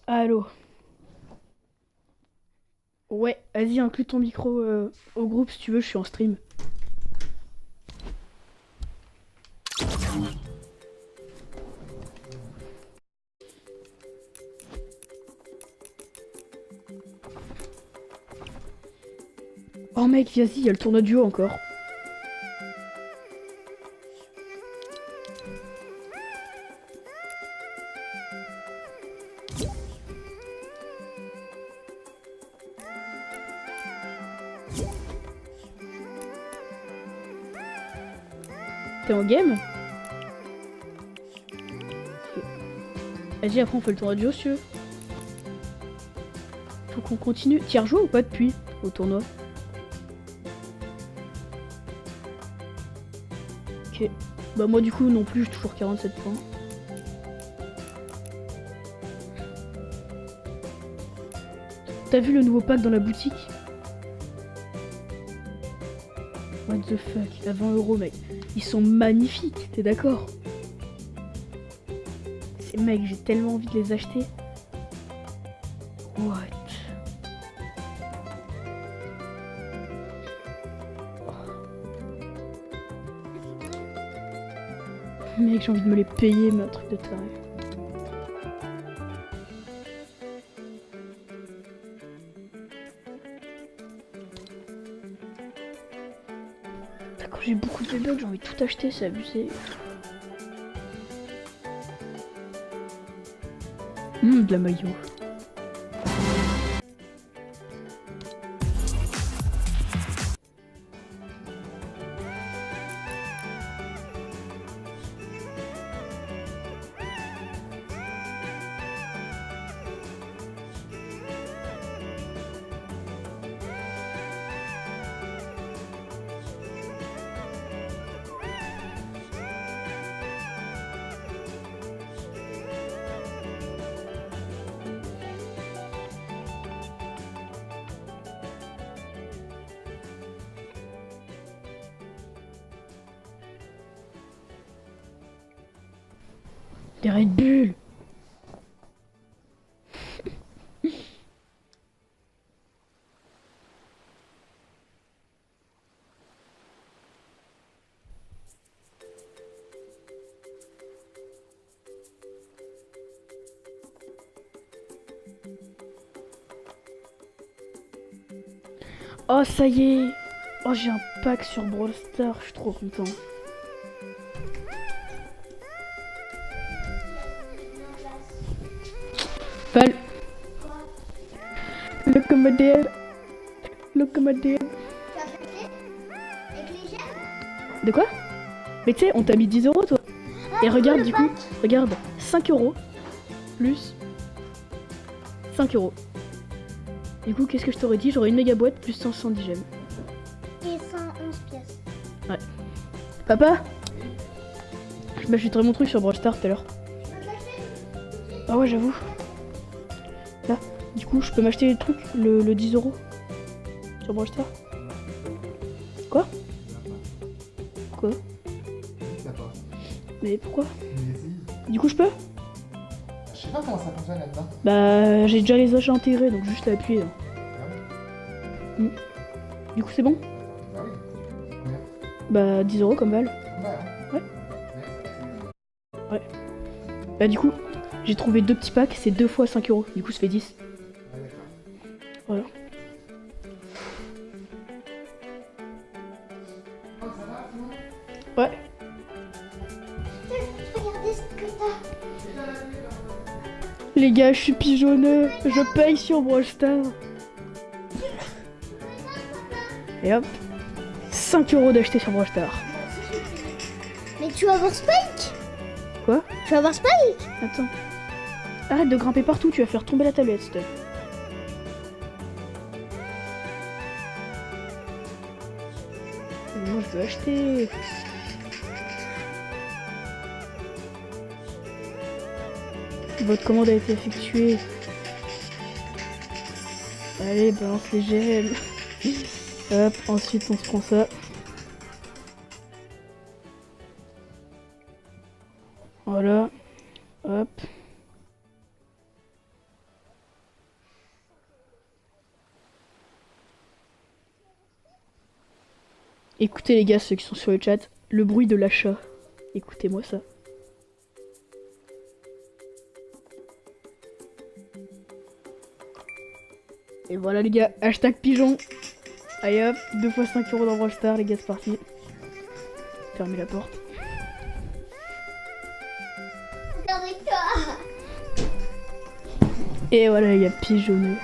Allô. Ouais, vas-y, inclus ton micro au groupe si tu veux, je suis en stream. Oh mec, vas-y, il y a le tournoi duo encore. T'es en game? Vas-y, après on fait le tournoi duo si tu veux. Faut qu'on continue. T'y as rejoué ou pas depuis au tournoi? Ok. Bah moi du coup non plus, j'ai toujours 47 points. T'as vu le nouveau pack dans la boutique? What the fuck, à 20 € mec. Ils sont magnifiques, t'es d'accord? Ces mecs, j'ai tellement envie de les acheter. What? Mec, j'ai envie de me les payer, mais un truc de taré. Quand j'ai beaucoup de bugs, j'ai envie de tout acheter, c'est abusé. De la maillot. Des Red Bull. Oh ça y est. Oh j'ai un pack sur Brawl Stars, je suis trop content. Val. my DM. Look at my DM. Tu as acheté avec les gemmes? De quoi? Mais tu sais, on t'a mis 10 euros toi. Et regarde du coup, regarde, 5 euros plus 5 euros. Du coup, qu'est-ce que je t'aurais dit? J'aurais une méga boîte plus 170 gemmes. Et 111 pièces. Ouais. Papa, je m'achèterai mon truc sur Brawl Stars tout à l'heure. Ah ouais, j'avoue. Là, du coup, je peux m'acheter les trucs, le 10 euros sur Brawl Stars. Quoi? Quoi? Mais pourquoi? Du coup, je peux? Je sais pas comment ça fonctionne là-dedans. Bah, j'ai déjà les achats intégrés, donc juste à appuyer. Là. Du coup, c'est bon? Bah oui. Bah, 10 euros comme balle. Ouais. Ouais. Bah, du coup, j'ai trouvé 2 petits packs, c'est 2 fois 5 euros. Du coup, ça fait 10. Voilà. Ouais. Regardez ce que t'as. Les gars, je suis pigeonneux. Je paye sur Brawl Stars. Et hop. 5 euros d'acheter sur Brawl Stars. Mais tu vas voir Spike? Quoi? Tu vas voir Spike? Attends. Arrête de grimper partout, tu vas faire tomber la tablette, stop. Moi, je veux acheter. Votre commande a été effectuée. Allez, balance les gemmes. Hop, ensuite on se prend ça. Voilà. Hop. Écoutez les gars, ceux qui sont sur le chat, le bruit de l'achat. Écoutez-moi ça. Et voilà les gars, hashtag pigeon. Allez hop, 2 fois 5 euros dans Brawl Stars, les gars, c'est parti. Fermez la porte. Regardez toi. Et voilà les gars, pigeonneux.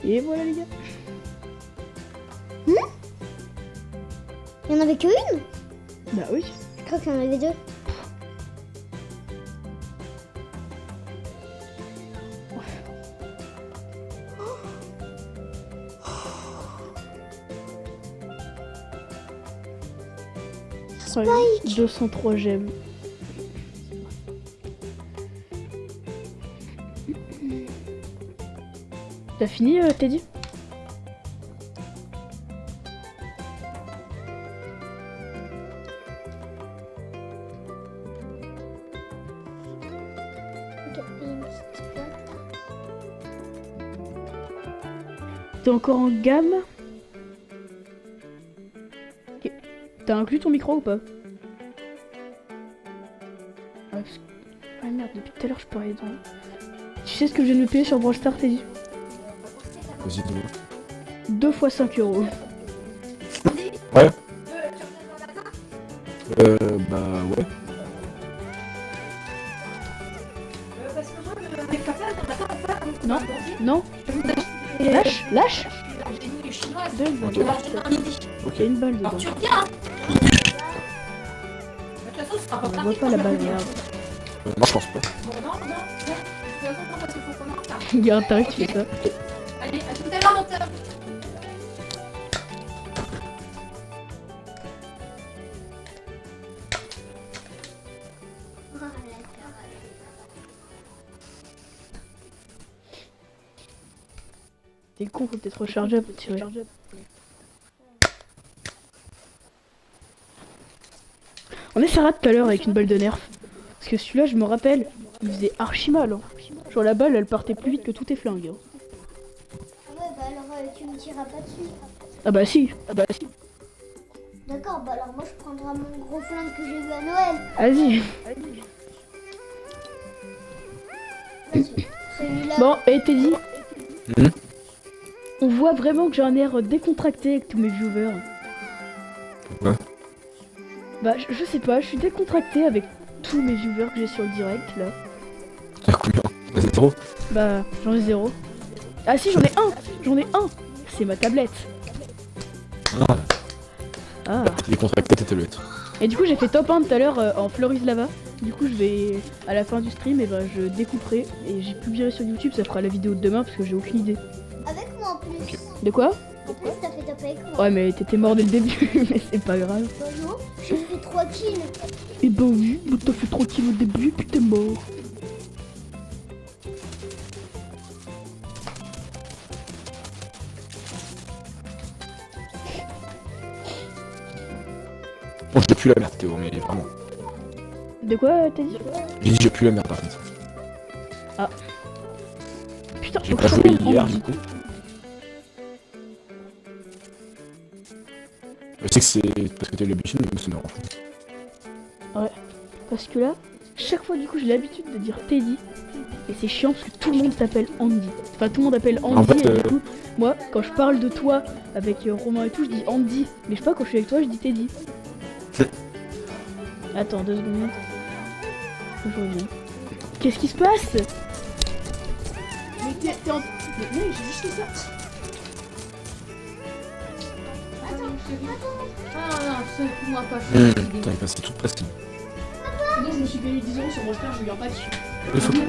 Et voilà les gars. Il y en avait que une? Bah oui. Je crois qu'il y en avait deux. Ouais, 203 gemmes. T'as fini, Teddy? Ok, et une petite boîte. T'es encore en gamme? Ok. T'as inclus ton micro ou pas? Ah, parce que... ah merde, depuis tout à l'heure je peux aller dans... Tu sais ce que je viens de me payer sur Brawl Stars, Teddy? Vas-y, dis-moi. 2 fois 5 euros. Ouais. Bah ouais. Non, non. Lâche, lâche. Deux balles. Ok. Il y a une balle dedans. On voit pas la balle, regarde. Moi je pense pas. Il y a un tarif qui fait ça. Allez, à tout à l'heure, monteur. Oh, la T'es con, faut peut-être recharger pour tirer. On essaiera tout à l'heure avec une balle de nerf. Parce que celui-là, je me rappelle, il faisait archi mal. Hein. Genre la balle, elle partait plus vite que tous tes flingues. Hein. Ah ouais, bah alors tu me tireras pas dessus. Ah bah si, ah bah si. D'accord, bah alors moi je prendrai mon gros flingue que j'ai eu à Noël. Vas-y. Celui-là. Bon, et Teddy, Mhm. on voit vraiment que j'ai un air décontracté avec tous mes viewers. Ouais. Bah, je sais pas, je suis décontracté avec tous mes viewers que j'ai sur le direct là. T'as combien? T'as 0? Bah, j'en ai 0. Ah si, j'en ai un. C'est ma tablette. Ah, Ah. t'es contracté, t'étais le Et du coup, j'ai fait top 1 tout à l'heure en Floris Lava. Du coup, je vais, à la fin du stream, et ben, je découperai et j'ai publié sur YouTube. Ça fera la vidéo de demain parce que j'ai aucune idée. Avec moi en plus. Ok. De quoi? En plus, t'as fait top avec moi. Ouais, mais t'étais mort dès le début, mais c'est pas grave. Bah non, j'ai fait 3 kills. Et bah oui, bah t'as fait 3 kills au début, puis t'es mort. Bon, je pue la merde, Théo, mais vraiment. De quoi t'as dit? J'ai dit, je pue la merde, par contre. Putain, J'ai faut pas que je joué t'appelle hier, Andy. du coup. Je sais que c'est parce que t'es l'habitude, mais c'est marrant. Parce que là, chaque fois du coup j'ai l'habitude de dire Teddy. Et c'est chiant parce que tout le monde t'appelle Andy. Enfin tout le monde appelle Andy En fait, et du coup, moi quand je parle de toi avec Romain et tout, je dis Andy. Mais je sais pas, quand je suis avec toi, je dis Teddy. Attends 2 secondes. Je reviens. Qu'est-ce qui se passe? Mais t'es en... Mais mec, j'ai juste ça. Ah non, c'est moi pas. Je suis Putain, il passait toute presque. Sinon je me suis payé 10 € sur mon frère, j'ai eu un pack. Il faut Des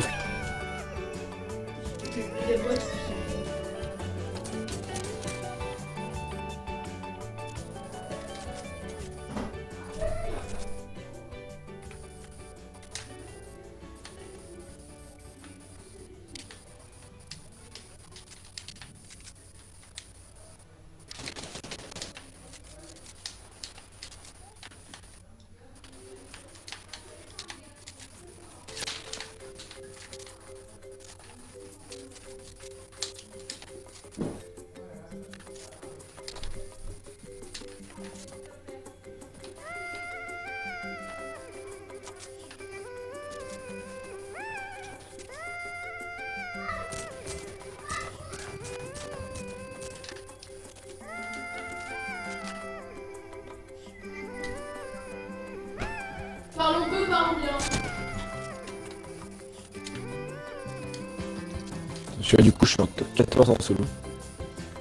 boîtes. Parlons peu, parlons bien. Celui-là, du coup, je suis en top 14 en solo.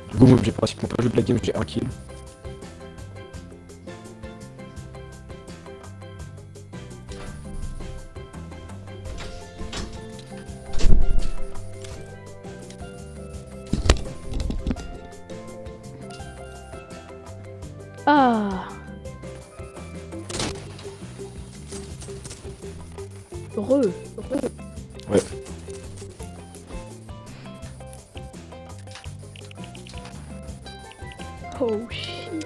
Du coup, moi, j'ai pratiquement pas joué de la game, j'ai 1 kill. Ah. Re. Ouais. Oh shit.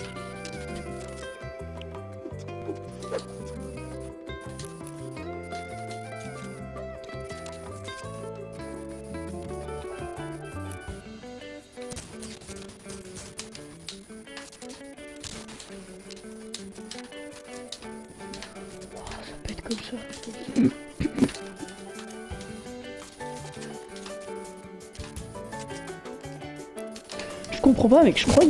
Oh, ça pète comme ça. Je comprends pas, mec. Je crois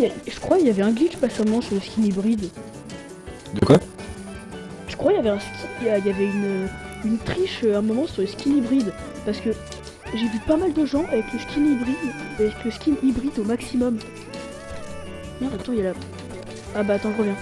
qu'il y avait un glitch pas seulement sur le skin hybride. De quoi? Je crois qu'il y avait un skin, il y avait une triche à un moment sur le skin hybride. Parce que j'ai vu pas mal de gens avec le skin hybride au maximum. Merde, attends, il y a la... Ah bah attends, je reviens.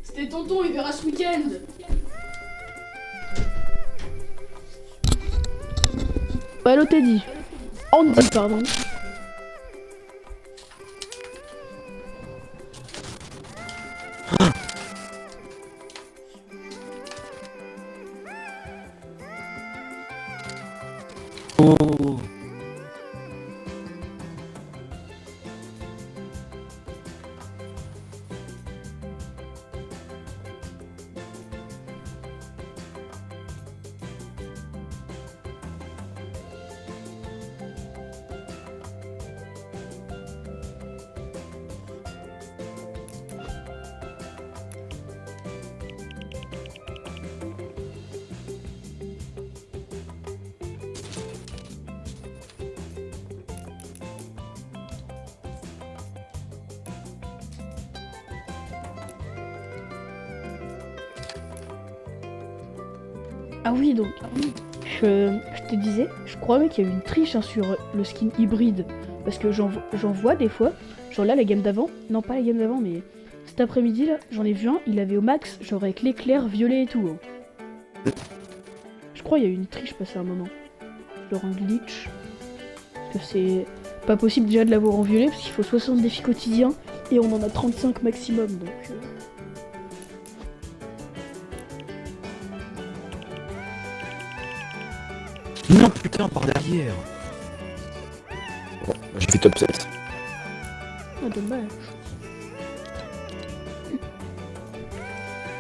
C'était tonton, il verra ce week-end. Allo Teddy. Andy, pardon. oh. Ah oui, donc, je te disais, je crois qu'il y a eu une triche hein, sur le skin hybride. Parce que j'en vois des fois, genre là, la game d'avant, non pas la game d'avant, mais cet après-midi là, j'en ai vu un, il avait au max, genre avec l'éclair violet et tout. Hein. Je crois qu'il y a eu une triche passée à un moment. Genre un glitch. Parce que c'est pas possible déjà de l'avoir en violet, parce qu'il faut 60 défis quotidiens, et on en a 35 maximum, donc... Non, putain, par derrière. Bon, j'ai fait top 7. Ah, dommage.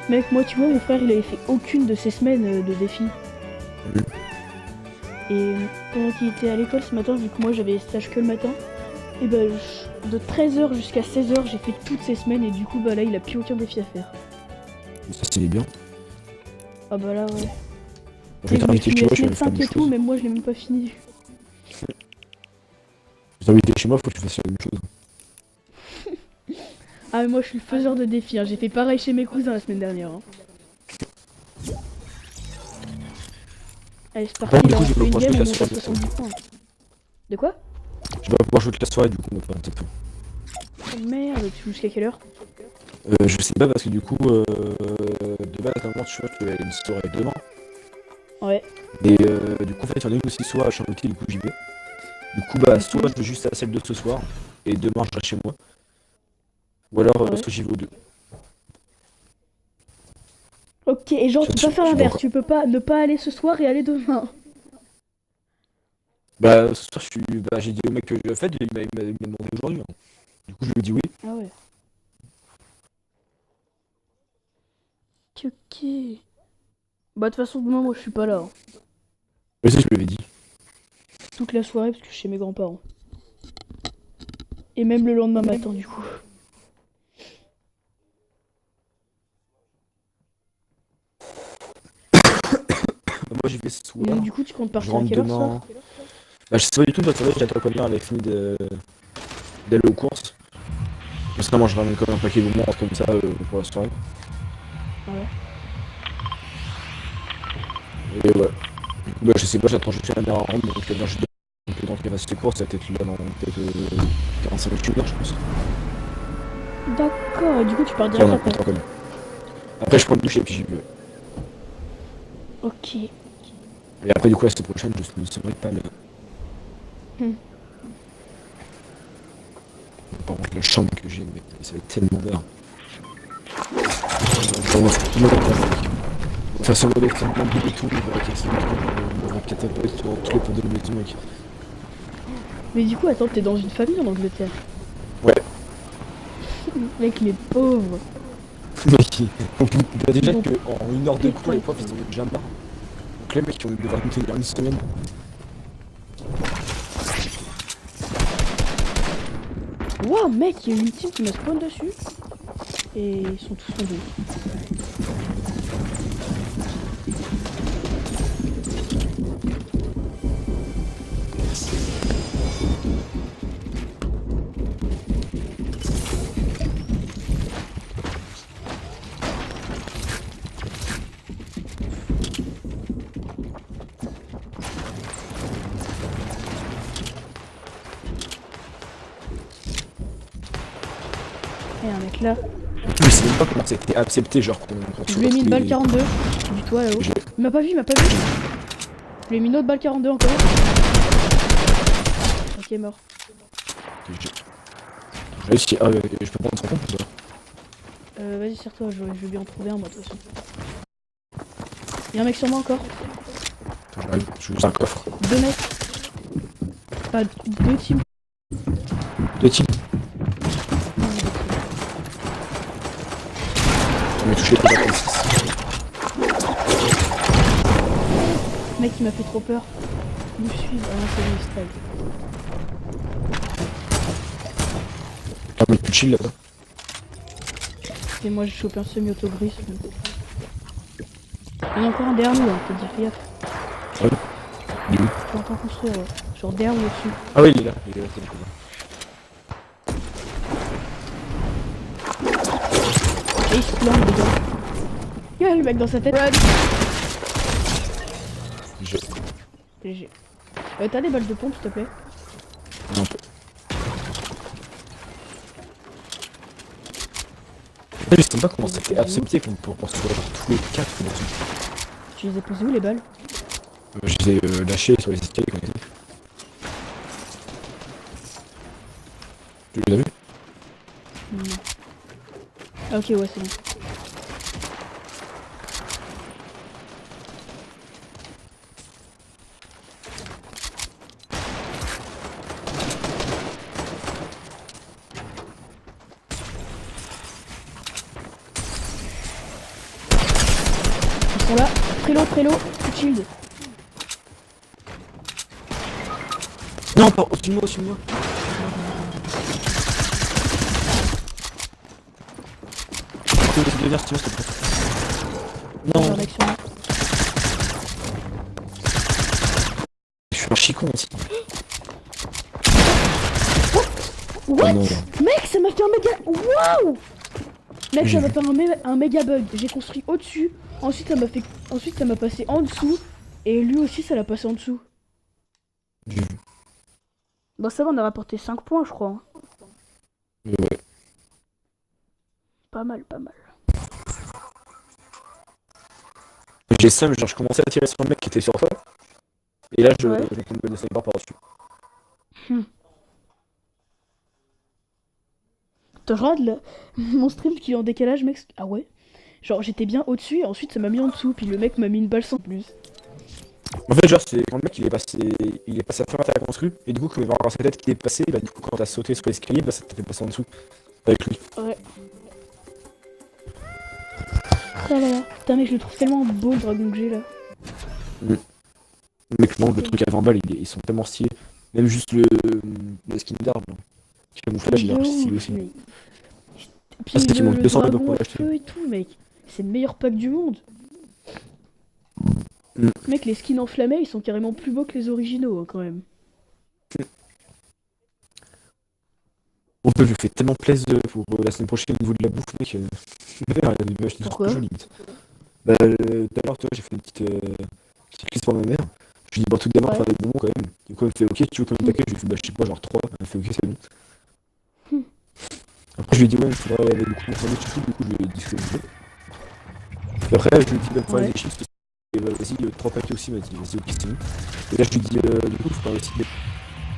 Mec, moi, tu vois, mes frères, il avait fait aucune de ces semaines de défis. Et pendant qu'il était à l'école ce matin, vu que moi, j'avais stage que le matin, et bah, de 13h jusqu'à 16h, j'ai fait toutes ces semaines, et du coup, bah là, il a plus aucun défi à faire. Ça, c'est bien. Ah bah là, ouais. En fait, Et invité chez moi, je vais le faire la 5 même et tout, chose. même moi, je l'ai même pas fini. Vous invitez chez moi, faut que je fasse la même chose. Ah, mais moi, je suis le faiseur de défis, hein. J'ai fait pareil chez mes cousins la semaine dernière. Hein. Allez, c'est parti, Bon, du là, coup, on je fait vais une pas game, jouer on la monte à soirée. 70 points. De quoi? Je vais pouvoir jouer toute la soirée, du coup, on va faire un petit peu. Oh merde, tu joues jusqu'à quelle heure? Je sais pas, parce que du coup, de base, normalement, tu vois, je devais aller une soirée demain. Ouais. Et du coup, en fait, il y en a une aussi, soit à Charlotte, du coup, j'y vais. Du coup, bah, soit je vais juste à celle de ce soir, et demain, je reste chez moi. Ou alors, Ouais. soit j'y vais aux deux. Ok, et genre, tu peux Je- pas faire je l'inverse, vois. tu peux pas ne pas aller ce soir et aller demain. Bah, ce soir, j'ai dit au mec que je l'ai fait, il m'a demandé aujourd'hui. Hein. Du coup, je lui ai dit oui. Ah ouais. Ok. Bah, de toute façon, demain, moi, je suis pas là. Hein. Mais si, je lui avais dit. Toute la soirée, parce que je suis chez mes grands-parents. Et même le lendemain matin, du coup. Moi, j'y vais ce soir. Et donc, du coup, tu comptes Je partir à rentre quelle heure ce demain. soir? Bah, je sais pas du tout, parce que j'attends combien elle a fini d'aller aux courses. Comme ça, moi, je ramène comme un paquet de moments comme ça pour la soirée. Ouais. Et ouais. Bah, je sais pas, j'attends juste la dernière ronde, donc là, je le temps qu'elle fasse ses courses, ça va peut-être là dans peut-être 45 minutes, une heure, je pense. D'accord, et du coup, tu pars Ça, direct on a après. pas quand même. Après, je prends le douche et puis j'y vais. Ok. Et après, du coup, la semaine prochaine, je ne saurai pas le. Par contre, la chambre que j'ai, mais ça va être tellement d'heures. On va faire tout le monde. On va faire son modèle tellement de béton, on va casser on va catapuler sur tous les points de béton, mec. Mais du coup, attends, t'es dans une famille en Angleterre. Ouais. Mec, il est pauvre. Mec, on peut déjà Bon. qu'en une heure de cours, les profs ils ont déjà marre. Donc les mecs, ils vont devoir nous tenir une semaine. Waouh, mec, il y a une team qui me spawn dessus. Et ils sont tous tombés. Et un mec là. Je sais même pas comment c'était accepté, genre qu'on Je lui ai mis une balle 42. Du toit là-haut. J'ai- Il m'a pas vu, il m'a pas vu. Je lui ai mis une autre balle 42 encore. Ok, mort. J'ai réussi. Ah, je peux prendre son compte ou pas? Vas-y, serre-toi, je vais bien en trouver un moi de toute façon. Y'a un mec sur moi encore. Attends, j'arrive, je vous un coffre. 2 mecs. Pas deux teams. Deux teams. On m'a touché déjà pour 6. Le mec il m'a fait trop peur. Nous suivre, ah non c'est le strike. T'as mis plus de shield là-bas. Et moi j'ai chopé un semi-auto-gris. Il y en a encore un derrière nous, hein, faut dire gaffe. Ouais. Il est où? Je l'entends construire, ouais. Genre derrière ou au-dessus. Ah oui, il est là. Il est là, c'est bon. Et il se plante dedans. Y'a le mec dans sa tête. Je... GG. T'as des balles de pompe s'il te plaît? Non, je sais pas comment ça fait accepter pour se voir tous les 4 dessus. Tu les as posées où les balles? Je les ai lâchés sur les escaliers quand même. Tu les as vus? Non. Ah ok ouais c'est bon. Ils sont là, très low, tout shield. Non, pas au-dessus de moi, au-dessus de moi. Tu peux venir si tu veux, s'il te plaît. Non, Genre d'action là. je suis un chicon aussi. What? Oh non. Mec ça m'a fait un méga... Waouh. Mec J'ai ça m'a vu. fait un méga bug. J'ai construit au-dessus, ensuite ça m'a passé en dessous, et lui aussi ça l'a passé en dessous. J'ai vu. Bon ça va on a rapporté 5 points je crois. Hein. Ouais. Pas mal. J'ai seum, genre je commençais à tirer sur le mec qui était sur toi. Et là je Ouais. tombe de sniper par-dessus. Attends, je regarde mon stream qui est en décalage, mec. Ah ouais? Genre, j'étais bien au-dessus et ensuite ça m'a mis en dessous. Puis le mec m'a mis une balle sans plus. En fait, genre, c'est quand le mec il est passé à fond à la construit, et du coup, quand il va avoir sa tête qui est passée, bah, du coup, quand t'as sauté sur l'escalier, bah, ça t'a fait passer en dessous avec lui. Ouais. Ah là là. Putain, mec, je le trouve tellement beau le dragon que j'ai là. Mec, non, le truc à 20 balles, ils sont tellement stylés. Même juste le skin d'arbre, là. Le camouflage, il est archi stylé aussi. Mais- Puis Parce que tu manques le 200 balles dragon pour à l'acheter. feu et tout, mec. C'est le meilleur pack du monde. Mec, les skins enflammés, ils sont carrément plus beaux que les originaux, hein, quand même. On peut lui fait tellement plaisir pour la semaine prochaine au niveau de la bouffe, mec. Elle a dû acheter des Pourquoi trucs jolis. Bah, tout à l'heure, toi, j'ai fait une petite liste pour ma mère. Je lui dis, bah, tout d'abord, Ouais. faire des bonbons quand même. Du coup, elle me fait, ok, tu veux combien de paquets? Je lui fais, bah, je sais pas, genre 3. Elle me fait, ok, c'est bon. Après, je lui ai dit, ouais, il faudrait aller du coup, consommer du tout, du coup, je lui ai dit ce que je voulais. Et après, je lui ai dit, bah, pour Ouais. aller des chips, et bah, vas-y, 3 paquets aussi, il m'a dit, vas-y, ok, c'est bon. Et là, je lui ai dit, du coup, il faudrait aussi des.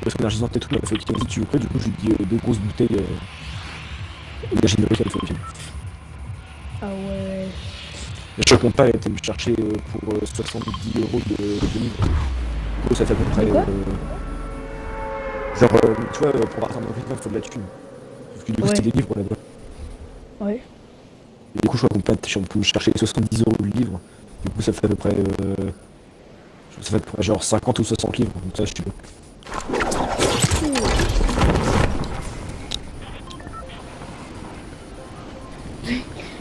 Parce qu'on a énergisante et tout, elle m'a fait, ok, vas-y, tu veux quoi? Du coup, je lui ai dit, 2 grosses bouteilles. Et là, j'ai nourri, elle me fait, ok. Ah ouais. Et je compte pas, elle était me chercher pour 70 € de livres. Du coup, ça fait à peu près. Quoi Genre, tu vois, pour partir en rythme, il faut de la thune. Parce que du coup, Ouais. c'était des livres là-bas. Ouais. Et du coup, je crois qu'on peut me chercher 70 € le livre. Du coup, ça fait à peu près. Ça fait à peu près genre 50 ou 60 livres. Donc, ça, je suis.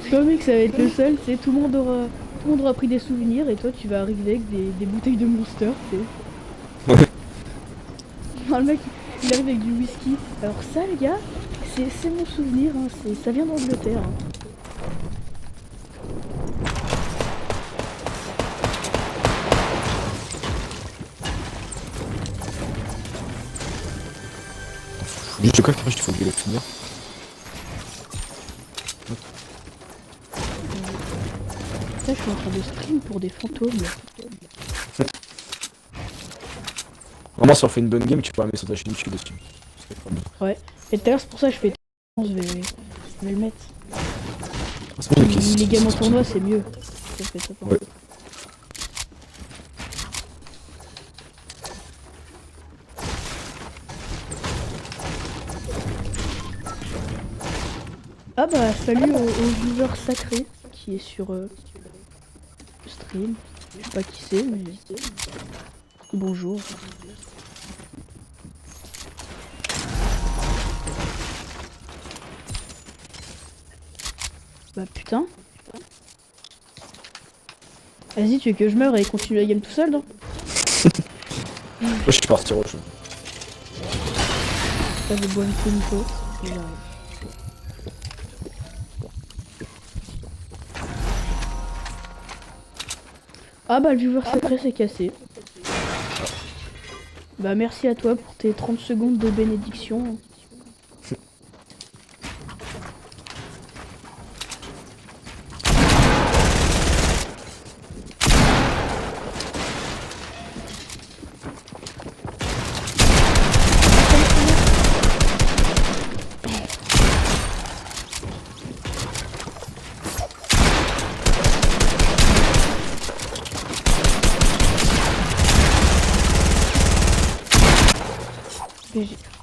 Toi, mec, ça va être le seul, tu sais, tout le monde aura pris des souvenirs et toi, tu vas arriver avec des bouteilles de Monster, tu sais. Ouais. Non, le mec, il arrive avec du whisky. Alors ça, les gars, c'est mon souvenir, hein, ça vient d'Angleterre. Hein. Juste le coffre, je te faut que le finir. Là, je suis en train de stream pour des fantômes. Vraiment, si on fait une bonne game, tu pourras mettre sur ta chaîne YouTube dessus. C'est pas bien. Ouais. Et tout à l'heure, c'est pour ça que je fais. Je vais le mettre. C'est bon, ok, Les games en c'est- tournoi, c'est mieux. Ça fait ça. Ouais. Ah bah salut au viewer sacré qui est sur stream. Je sais pas qui c'est mais bonjour. Bah putain. Vas-y, tu veux que je meure et continue la game tout seul, non? Moi, je suis parti au jeu. Ça, je bois une peu Nico. Et j'arrive. Ah bah le viewer secret s'est cassé. Bah merci à toi pour tes 30 secondes de bénédiction.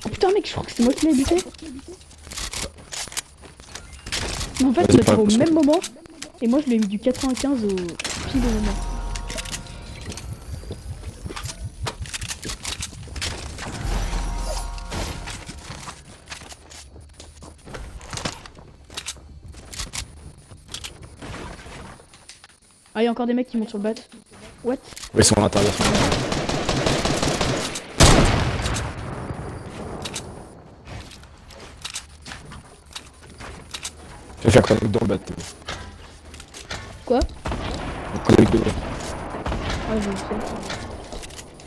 Oh, putain mec, je crois que c'est moi qui l'ai buté. Mais en fait, Vas-y, on était au parle, même moment. Et moi, je lui ai mis du 95 au pile au moment. Ah, il y a encore des mecs qui montent sur le bat. What? Ouais, ils sont à l'intérieur. Je vais faire quoi avec dans le bateau. Quoi? Quoi avec dedans. Ah, je le sais.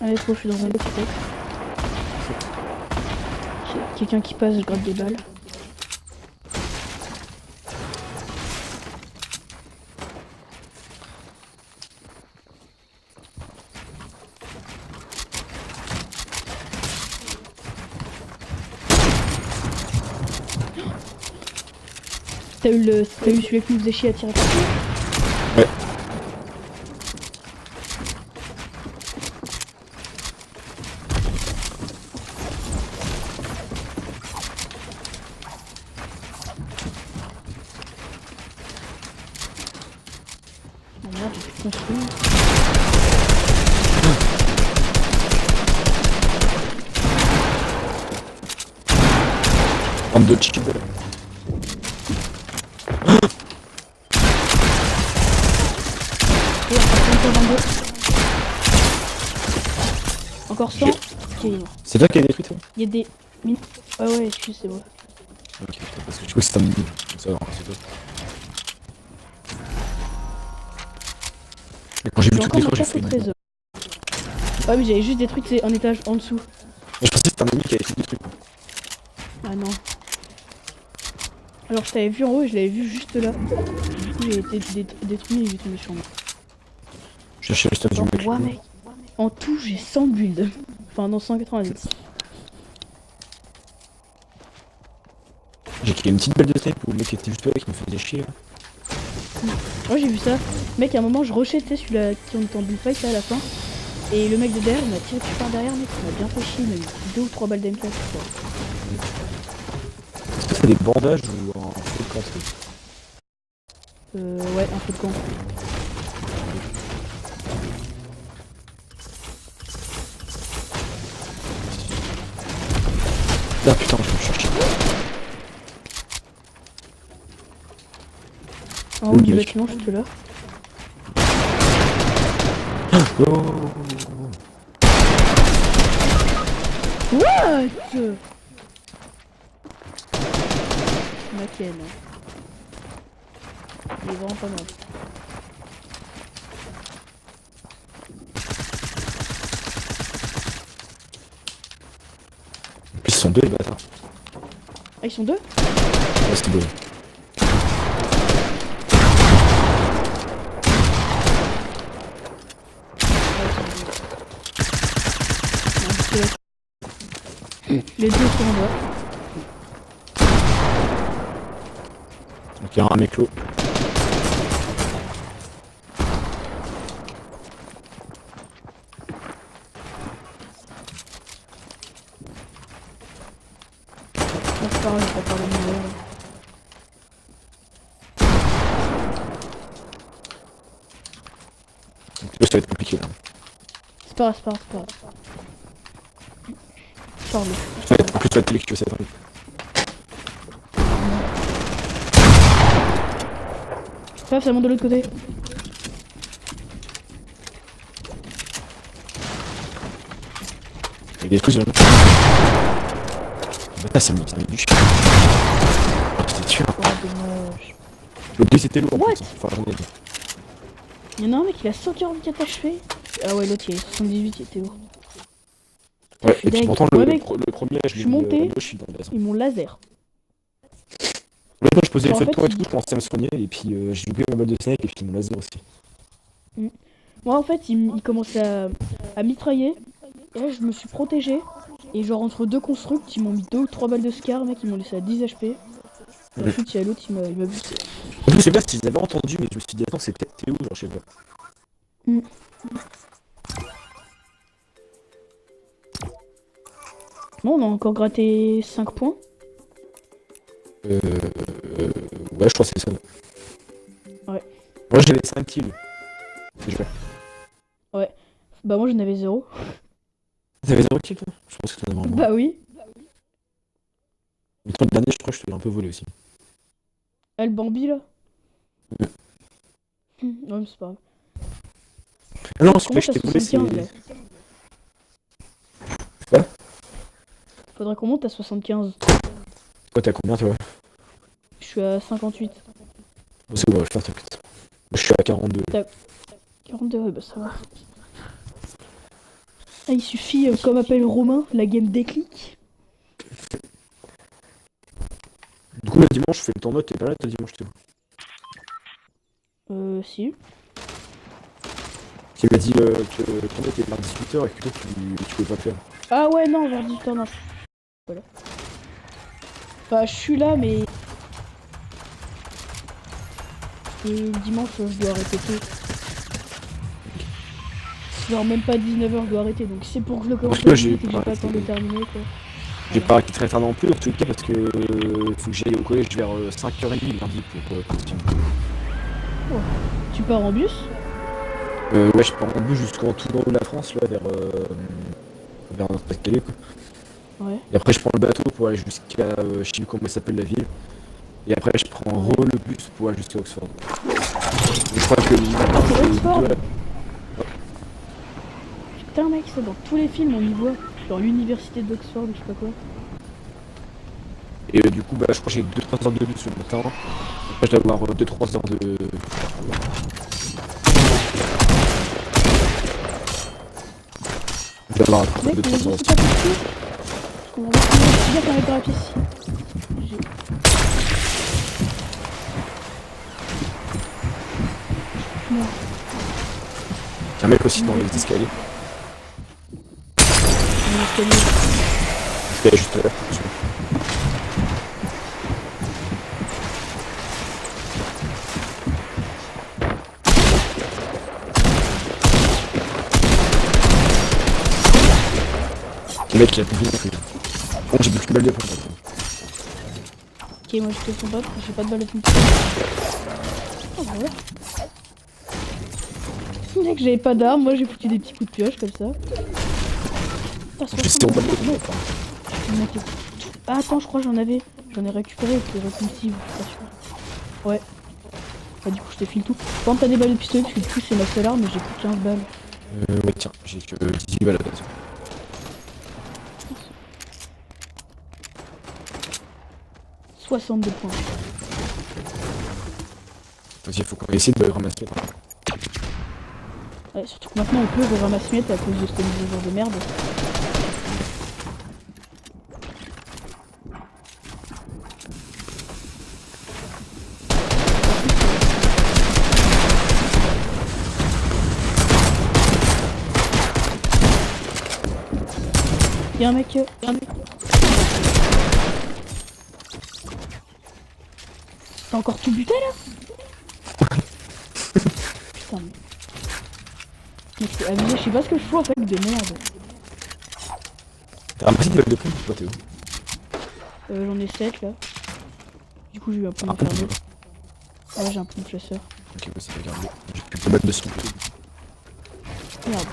Allez, faut, je suis dans un autre truc. Quelqu'un qui passe, je gratte des balles. T'as eu celui qui nous faisait chier à tirer partout? Ouais. Oh merde, j'ai plus de construire. Bande de cheat. Et encore 22. Encore 100. Ok, il est mort. C'est toi qui as détruit toi? Il y a des mines. Ah ouais, excuse, c'est moi. Ok, putain, parce que je crois que c'était un mini. Ça va, c'est toi. Mais quand j'ai vu J'ai tout encore ma détruire, j'ai carte fait au une... trésor. Ouais, mais j'avais juste détruit c'est un étage en dessous. Je pensais que c'était un ennemi qui avait fait des trucs. Ah non. Alors je t'avais vu en haut et je l'avais vu juste là. Du coup j'ai été détruit et j'ai tombé sur moi. Je cherchais le stade du mec. Ouais mec. En tout j'ai 100 builds. Enfin non 190. J'ai créé une petite balle de tape où le mec était juste là qui me faisait chier là. Moi j'ai vu ça. Mec à un moment je rushais, tu sais celui-là qui on était en bullfight là à la fin. Et le mec de derrière il m'a tiré dessus par derrière mec, il m'a bien fait chier, il m'a mis 2 ou 3 balles d'MK je crois. Est-ce que c'est des bandages ou un feu de cancer? Ouais, un peu de camp. Ah putain, je vais me chercher. En haut du bâtiment juste là. Oh. What? Macken. Il est vraiment pas mal. Ils sont deux les bâtards. Ah ils sont deux? Ouais, c'est beau. Les deux sont en bas. Donc il y a un mec là. Je vais pas parler de mourir. Ça va être compliqué là. C'est pas grave, c'est pas grave, c'est pas grave. Sors-le. En plus, ça va être compliqué, ça va être. Bref, ça monte de l'autre côté. Il y a des trucs sur le. Bah, ça me du chien. C'était sûr. Oh, dommage. Le blé c'était lourd. What? Enfin, j'en ai dit. Il y en a un mec, il a 144 HP. Ah ouais, l'autre il a 78, il était lourd. Ouais, je suis et puis deg. pourtant, Ouais, le mec, premier, je suis monté. je suis dans le laser. Ils m'ont laser. Ouais, moi, je posais les En feux de fait, tour et il- tout, je commençais à me soigner, et puis j'ai loupé ma balle de snipe, et puis mon laser aussi. Moi en fait, il commençait à mitrailler. Et là, je me suis protégé. Et genre, entre deux constructs, ils m'ont mis 2 ou 3 balles de scar, mec, ils m'ont laissé à 10 HP. Et ensuite, il y a l'autre, il m'a buté. En plus, je sais pas si je l'avais entendu, mais je me suis dit, attends, c'est peut-être Théo, genre, je sais pas. Bon, on a encore gratté 5 points. Ouais, je crois que c'est ça. Ouais. Moi, j'avais 5 kills. C'est joué. Bah, moi j'en avais 0. T'avais 0 kills, toi? Je pense que t'en avais moins. Bah oui. Mais toi, le dernier, je crois que je te l'ai un peu volé aussi. Ah, le Bambi là. Ouais. Ouais, mais c'est pas grave. Ah non, celui-là, Comment je t'as t'ai volé, 75 là? Quoi? Faudrait qu'on monte à 75. Toi, t'as combien, toi? Je suis à 58. C'est bon, je vais faire, t'inquiète. Moi, je suis à 42. 42, ouais, bah ça va. Ah, il suffit, comme appelle Romain, la game déclic. Du coup, le dimanche, je fais le tournoi, t'es pas là, t'as dimanche, Théo? Si. Qui m'a dit que le tournoi était vers 18h et que toi, tu pouvais pas le faire. Ah ouais, non, vers 18h, non. Voilà. Enfin, je suis là, mais... le dimanche, je dois répéter. Genre, même pas 19h, je dois arrêter. Donc, c'est pour que je le commence Parce que à j'ai 18 et que j'ai pas pas le temps de arrêté. terminer, quoi. J'ai pas arrêté très tard non plus, en tout cas, parce que faut que j'aille au collège vers 5h30 lundi pour costume. Tu pars en bus? Ouais, je pars en bus jusqu'en tout en haut de la France, là, vers Nord-Pas-de-Calais, quoi. Ouais. Et après, je prends le bateau pour aller jusqu'à, je sais plus comment ça s'appelle la ville. Et après, je prends le bus pour aller jusqu'à Oxford. Je crois que c'est Oxford? Ouais. Putain, mec, ça dans tous les films, on y voit. Genre l'université d'Oxford ou je sais pas quoi. Et du coup, bah, je crois que j'ai 2-3 heures de bus le matin. Après, je dois avoir 2-3 heures de... Je dois avoir Mec, 2-3 heures c'est aussi. pas possible. Parce qu'on va voir comment c'est bien qu'arrêter la pièce. Non. Il y a un mec aussi dans les escaliers. On est calé. L'escalier juste là. Le mec il a plus de vie. Bon, j'ai plus qu'une balle de pompe. Ok, moi je te sens pas, j'ai pas de balle de pompe. Oh voilà. Mec, j'avais pas d'armes, moi j'ai foutu des petits coups de pioche comme ça. En plus, c'était en balle de pompe. Mec, ah, attends, je crois que j'en avais. J'en ai récupéré avec les repulsives, je suis pas sûr. Ouais. Bah, du coup, je te file tout. Quand t'as des balles de pistolet, parce que du coup, c'est ma seule arme, mais j'ai que 15 balles. Ouais, tiens, j'ai que 18 balles à la base. « 62 points. Vas-y, faut qu'on essaie de ramasser. Ouais, surtout que maintenant, on peut ramasser miettes à cause de cette mise à jour de merde. Y'a un mec, T'as encore tout buté là? Putain mais c'est abusé, je sais pas ce que je fous en fait de merde. T'as ramassé des balles de pompe ou pas, Théo? J'en ai 7 là. Du coup j'ai eu un point Ah, de fermé. Ouais, j'ai un point de chasseur. Ok, ouais, ça va garder. J'ai plus de balles de son. Merde.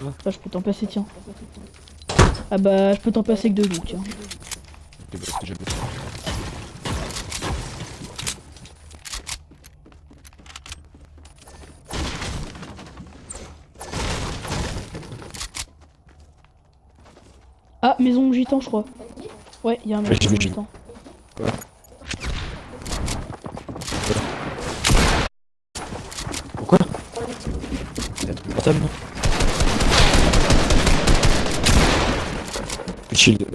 Ouais. Bah, je peux t'en passer, tiens. Ah bah, je peux t'en passer que 2 donc, tiens. Ok, bah, c'est déjà bien. Ah, maison gitan, je crois. Ouais, il y a un Ouais, maison j'ai vu, gitan. Pourquoi? T'as ton portable, non? Shield,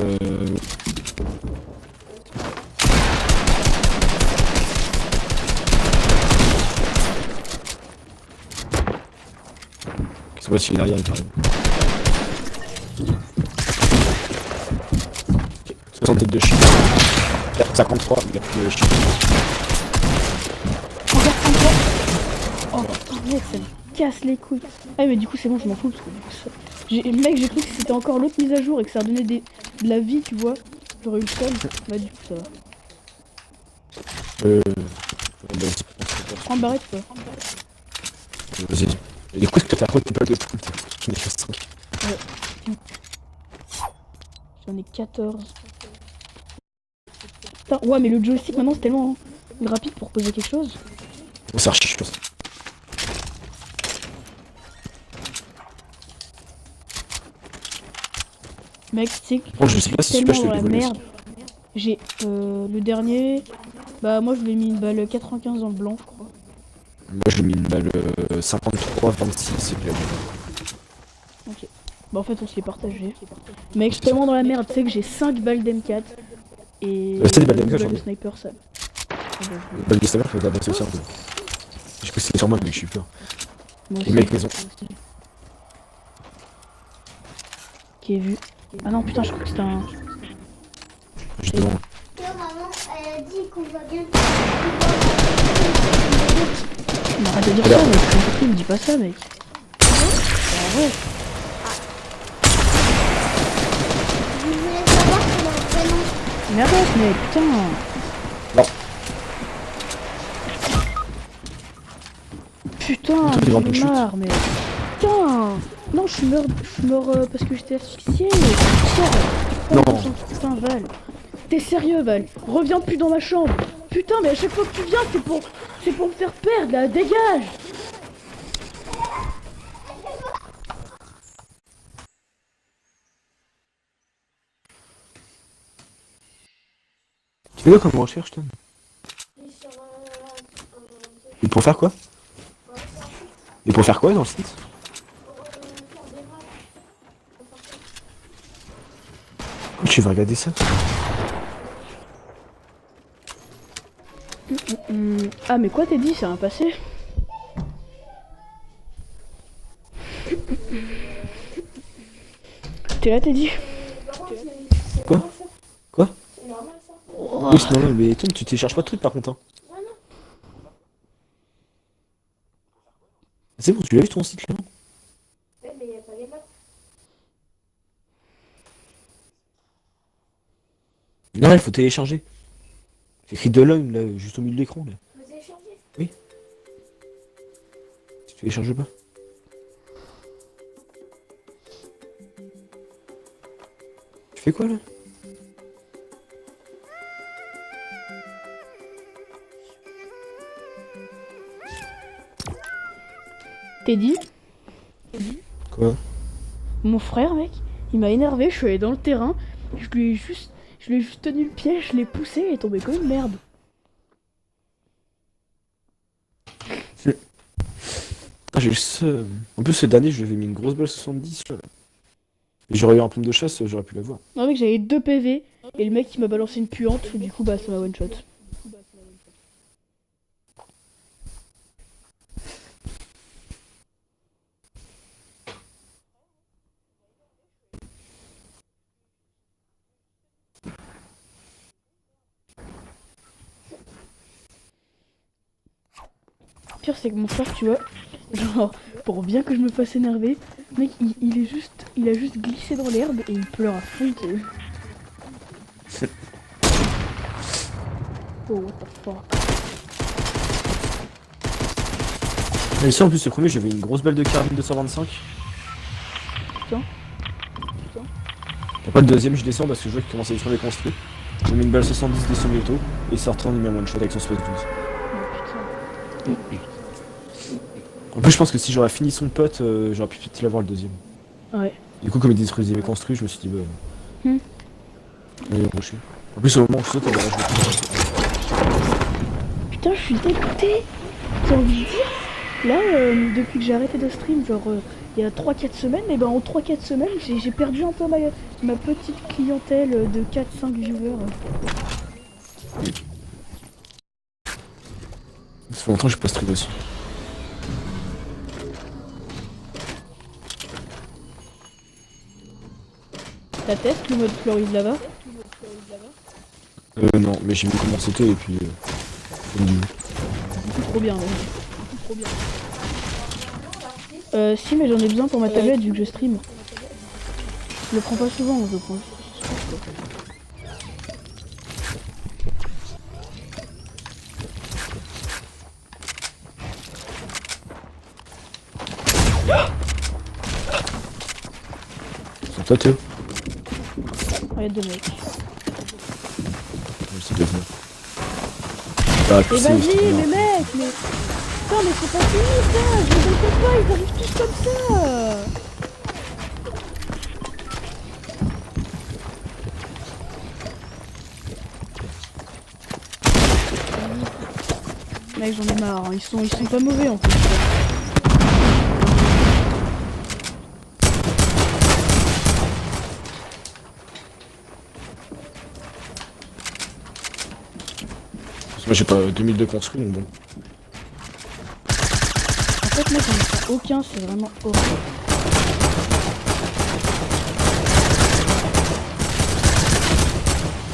c'est pas s'il est derrière, il arrive. Ok, 62 shield. 53, il a plus de shield. Encore. Oh putain, mec, ça me casse les couilles. Ah, mais du coup, c'est bon, je m'en fous parce que du coup, ça... Mec, j'ai cru que c'était encore l'autre mise à jour et que ça redonnait de la vie, tu vois. J'aurais eu le seul. Bah, du coup, ça va. Ouais, bah, c'est Prends barrette, quoi. Vas-y. Et du coup, est-ce que t'as pas de balles de poule? J'en ai fait 5. J'en ai 14. Putain, ouais, mais le joystick maintenant c'est tellement rapide pour poser quelque chose. Bon, c'est archi chiant. Mec, tu sais que Bon, je sais pas si celui-là, je tellement te dans le la voler. merde. J'ai le dernier. Bah, moi je lui ai mis une balle 95 dans le blanc, je crois. Moi, je lui ai mis une balle 53, 26, c'est bien. Ok. Bah, en fait, on se les partagé. Mec, je suis tellement dans la merde, tu sais que j'ai 5 balles d'M4 et c'est des balles une d'M4, balle de j'en ai. sniper, ça. La balle de saveur, je vais t'avancer aussi un peu. Je sais que c'est sur moi, mais je suis peur. Moi Et mec, maison. Qui est vu. Ah non, putain, je crois que c'était un. Juste devant. Yo, maman, elle a dit qu'on va bien. Mais arrête de dire ça, mec. Il me dit pas ça, mec. Bah, ouais. Je voulais savoir son prénom. Mais arrête, mec, putain. Non. Putain, Toi, t'es dans j'en une ai chute. marre, mec. Putain. Non, je suis mort parce que j'étais asphyxié. Putain, Non. Putain, Val. T'es sérieux, Val? Reviens plus dans ma chambre. Putain, mais à chaque fois que tu viens, c'est pour me faire perdre, là. Dégage. Tu fais quoi comme recherche, Tom? Et pour faire quoi? Et pour faire quoi dans le site? Pourquoi tu vas regarder ça? Ah, mais quoi t'es dit? C'est un passé? T'es là, t'es dit? Quoi? Quoi? Oui, c'est normal, mais Tom, tu télécharges pas de trucs par contre. Hein. C'est bon, tu l'as vu ton site là? Non, il faut télécharger. C'est écrit de l'homme là, juste au milieu de l'écran là. Oui. Tu télécharges pas. Tu fais quoi là? T'es dit? Quoi? Mon frère, mec, il m'a énervé, je suis allé dans le terrain, je lui ai juste tenu le pied, je l'ai poussé, il est tombé comme une merde. Ah, j'ai juste. En plus, ce dernier, je lui avais mis une grosse balle 70 là. Et j'aurais eu un pompe de chasse, j'aurais pu l'avoir. Non, mec, j'avais 2 PV, et le mec il m'a balancé une puante, et du coup, bah, ça m'a one shot. Le pire, c'est que mon frère, tu vois, genre, pour bien que je me fasse énerver, mec, il a juste glissé dans l'herbe et il pleure à fond, tu sais. Oh, what the fuck. Et ça en plus le premier j'avais une grosse balle de carabine 225. Putain. Après le deuxième je descends parce que je vois qu'il commence à détruire les construits. J'ai mis une balle 70 des semi-auto et ça retourne il met un one shot avec son space 12. Oh putain. En plus je pense que si j'aurais fini son pote, j'aurais pu peut-être l'avoir le deuxième. Ouais. Du coup comme il détruisait mes construits, je me suis dit bah... Hmm. Il est embauché. En plus au moment où je saute, bah, je Putain, je suis dégoûté. J'ai envie de dire. Là, depuis que j'ai arrêté de stream, genre il y a 3-4 semaines, et ben en 3-4 semaines, j'ai perdu un peu ma petite clientèle de 4-5 viewers. Ça fait longtemps que j'ai pas stream aussi. T'as testé le mode Florise là-bas? Non, mais j'ai vu comment c'était et puis... comme dit. Trop bien, ouais. Trop bien. Si, mais j'en ai besoin pour ma tablette vu que je stream. Je le prends pas souvent, je pense. C'est toi Théo? Ouais, deux mecs. Je sais pas venir. Ah, Mais vas-y, mais mec, mais... Putain, mais c'est pas fini ça. Je les entends pas, ils arrivent tous comme ça. Mec, j'en ai marre, hein. Ils sont pas mauvais en plus. Moi j'ai pas 2002 construits donc bon. En fait, mec, j'en ai pas aucun, c'est vraiment horrible.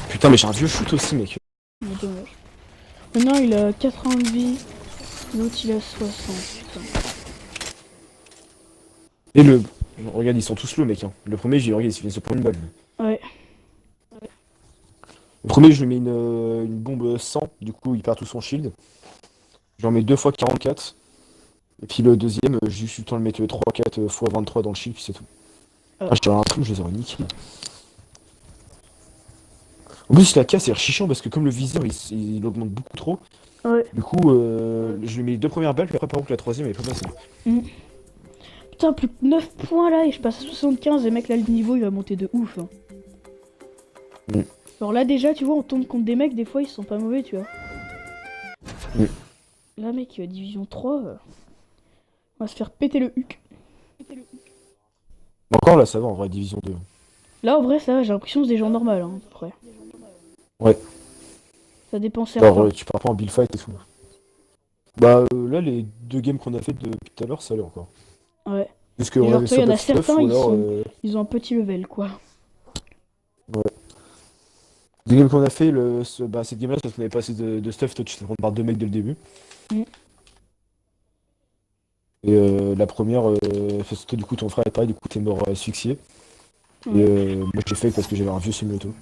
Putain mais j'ai un vieux shoot aussi mec. Mais dommage. Maintenant, il a 80 de vie, l'autre il a 60, putain. Et le... Regarde ils sont tous low mec hein. Le premier regarde il vient de se prendre une balle. Ouais. Le premier je lui mets une bombe 100, du coup il perd tout son shield. J'en mets 2 fois 44. Et puis le deuxième, j'ai juste eu le temps de mettre 3-4 fois 23 dans le shield puis c'est tout. Ah je dirais un truc, je les aurais niqués. En plus la casse est chiant parce que comme le viseur il augmente beaucoup trop. Ouais. Du coup je lui mets les 2 premières balles puis après par contre la troisième elle est pas passée. Putain, plus que 9 points là et je passe à 75 et mec là le niveau il va monter de ouf. Hein. Alors là déjà tu vois on tombe contre des mecs des fois ils sont pas mauvais tu vois. Là mec division 3 on va se faire péter le huc. Encore là ça va en vrai division 2. Là en vrai ça va j'ai l'impression que c'est des gens normaux hein, à peu près. Ouais. Ça dépend certains. Alors tu pars pas en build fight et tout. Bah là les 2 games qu'on a fait depuis tout à l'heure ça allait encore. Ouais. Parce que Et on genre avait toi, y en a stuff, certains, ou alors, ils ont un petit level quoi. Ouais. Les games qu'on a fait, cette game là, c'est parce qu'on avait pas assez de stuff, toi tu t'es rendu par 2 mecs dès le début. Et la première, parce que toi du coup ton frère est pareil, du coup t'es mort asphyxié. Et moi j'ai fait parce que j'avais un vieux semi-auto.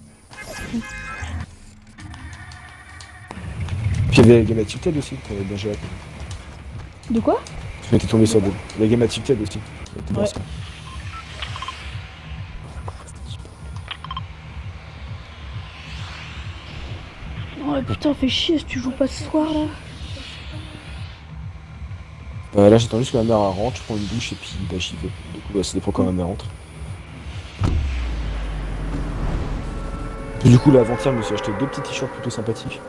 Puis il y avait la game à Tilted aussi, t'avais bien géré. De quoi? Tu m'étais tombé sur deux. La game à Tilted aussi. Ouais. Oh putain fais chier si tu joues pas ce soir là. Là j'attends juste que ma mère rentre, je prends une douche et puis bah j'y vais. Du coup ça dépend quand ma mère rentre. Et du coup là avant-hier je me suis acheté 2 petits t-shirts plutôt sympathiques.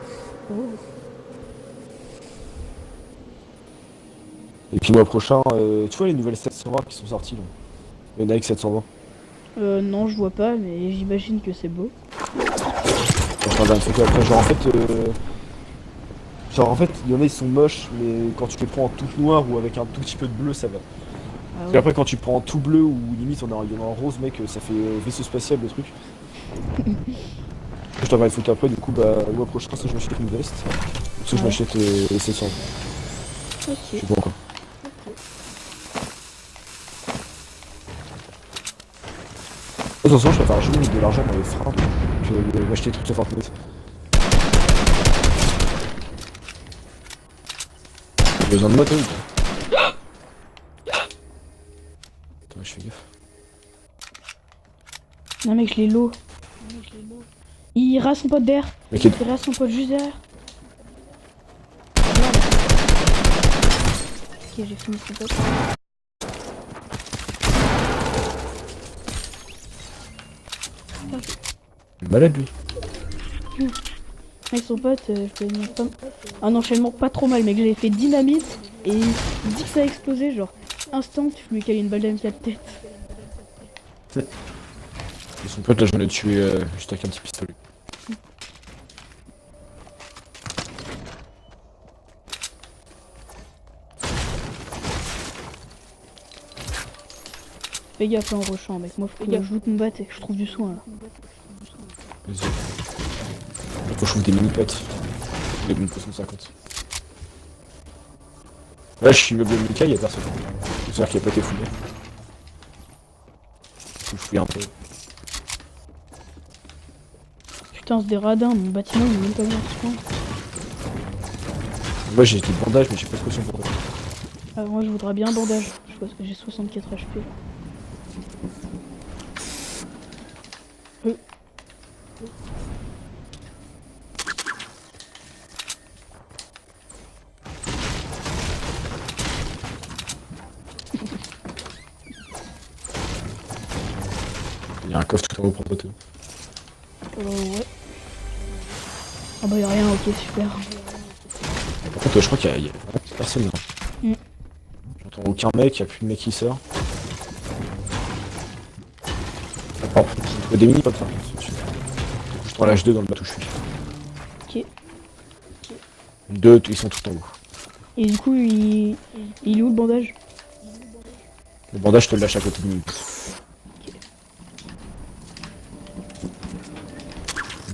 Et puis le mois prochain, tu vois les nouvelles 720 qui sont sorties là. Il y en a avec 720. Non je vois pas mais j'imagine que c'est beau. Je regarde une photo après, genre en fait, il y en a ils sont moches, mais quand tu les prends en tout noir ou avec un tout petit peu de bleu, ça va. Ah Et après quand tu prends en tout bleu ou limite il y en a en rose, mec, ça fait vaisseau spatial le truc. Je t'enverrai une photo après, du coup bah le mois prochain ça je m'achète une veste. Ou ça je m'achète les 700. Ok. Je sais pas encore. Attention, je préfère jouer de l'argent dans les freins que m'acheter des trucs sur Fortnite. J'ai besoin de moto ou pas? Attends, je fais gaffe. Non mec, je l'ai low. Il rase son pote derrière. Mec, Il rase son pote juste derrière. Merde. Ok, j'ai fini son pote. malade lui. Avec son pote, je peux pas... Un enchaînement pas trop mal, mec. J'avais fait dynamite et dit que ça a explosé, genre instant, je lui ai calé une balle d'MK de tête. Et son pote là, j'en ai tué juste avec un petit pistolet. Fais gaffe là, en rushant, mec. Moi, faut que je loot mon bat et que je trouve du soin là. Vas-y. Faut que je trouve des mini-potes. Des bons 150. Là, je suis immeuble Mika, y'a personne. J'espère qu'il a pas été fouillé. Faut que je fouille un peu. Putain, c'est des radins, mon bâtiment il est même pas bien ce point. Moi j'ai des bandages, mais j'ai pas de caution pour eux. Ah, moi je voudrais bien un bandage, je pense que j'ai 64 HP. Il y a un coffre tout en haut pour toi. Ouais. Ah bah y'a rien, ok, super. Par contre, je crois qu'il y a personne là. Mm. J'entends aucun mec, y'a plus de mec qui sort. Oh, il y a des mini-potes là. Je prends l'H2 dans le bateau où je suis. Ok. Deux, ils sont tout en haut. Et du coup, il est où le bandage? Le bandage, je te le lâche à côté de lui.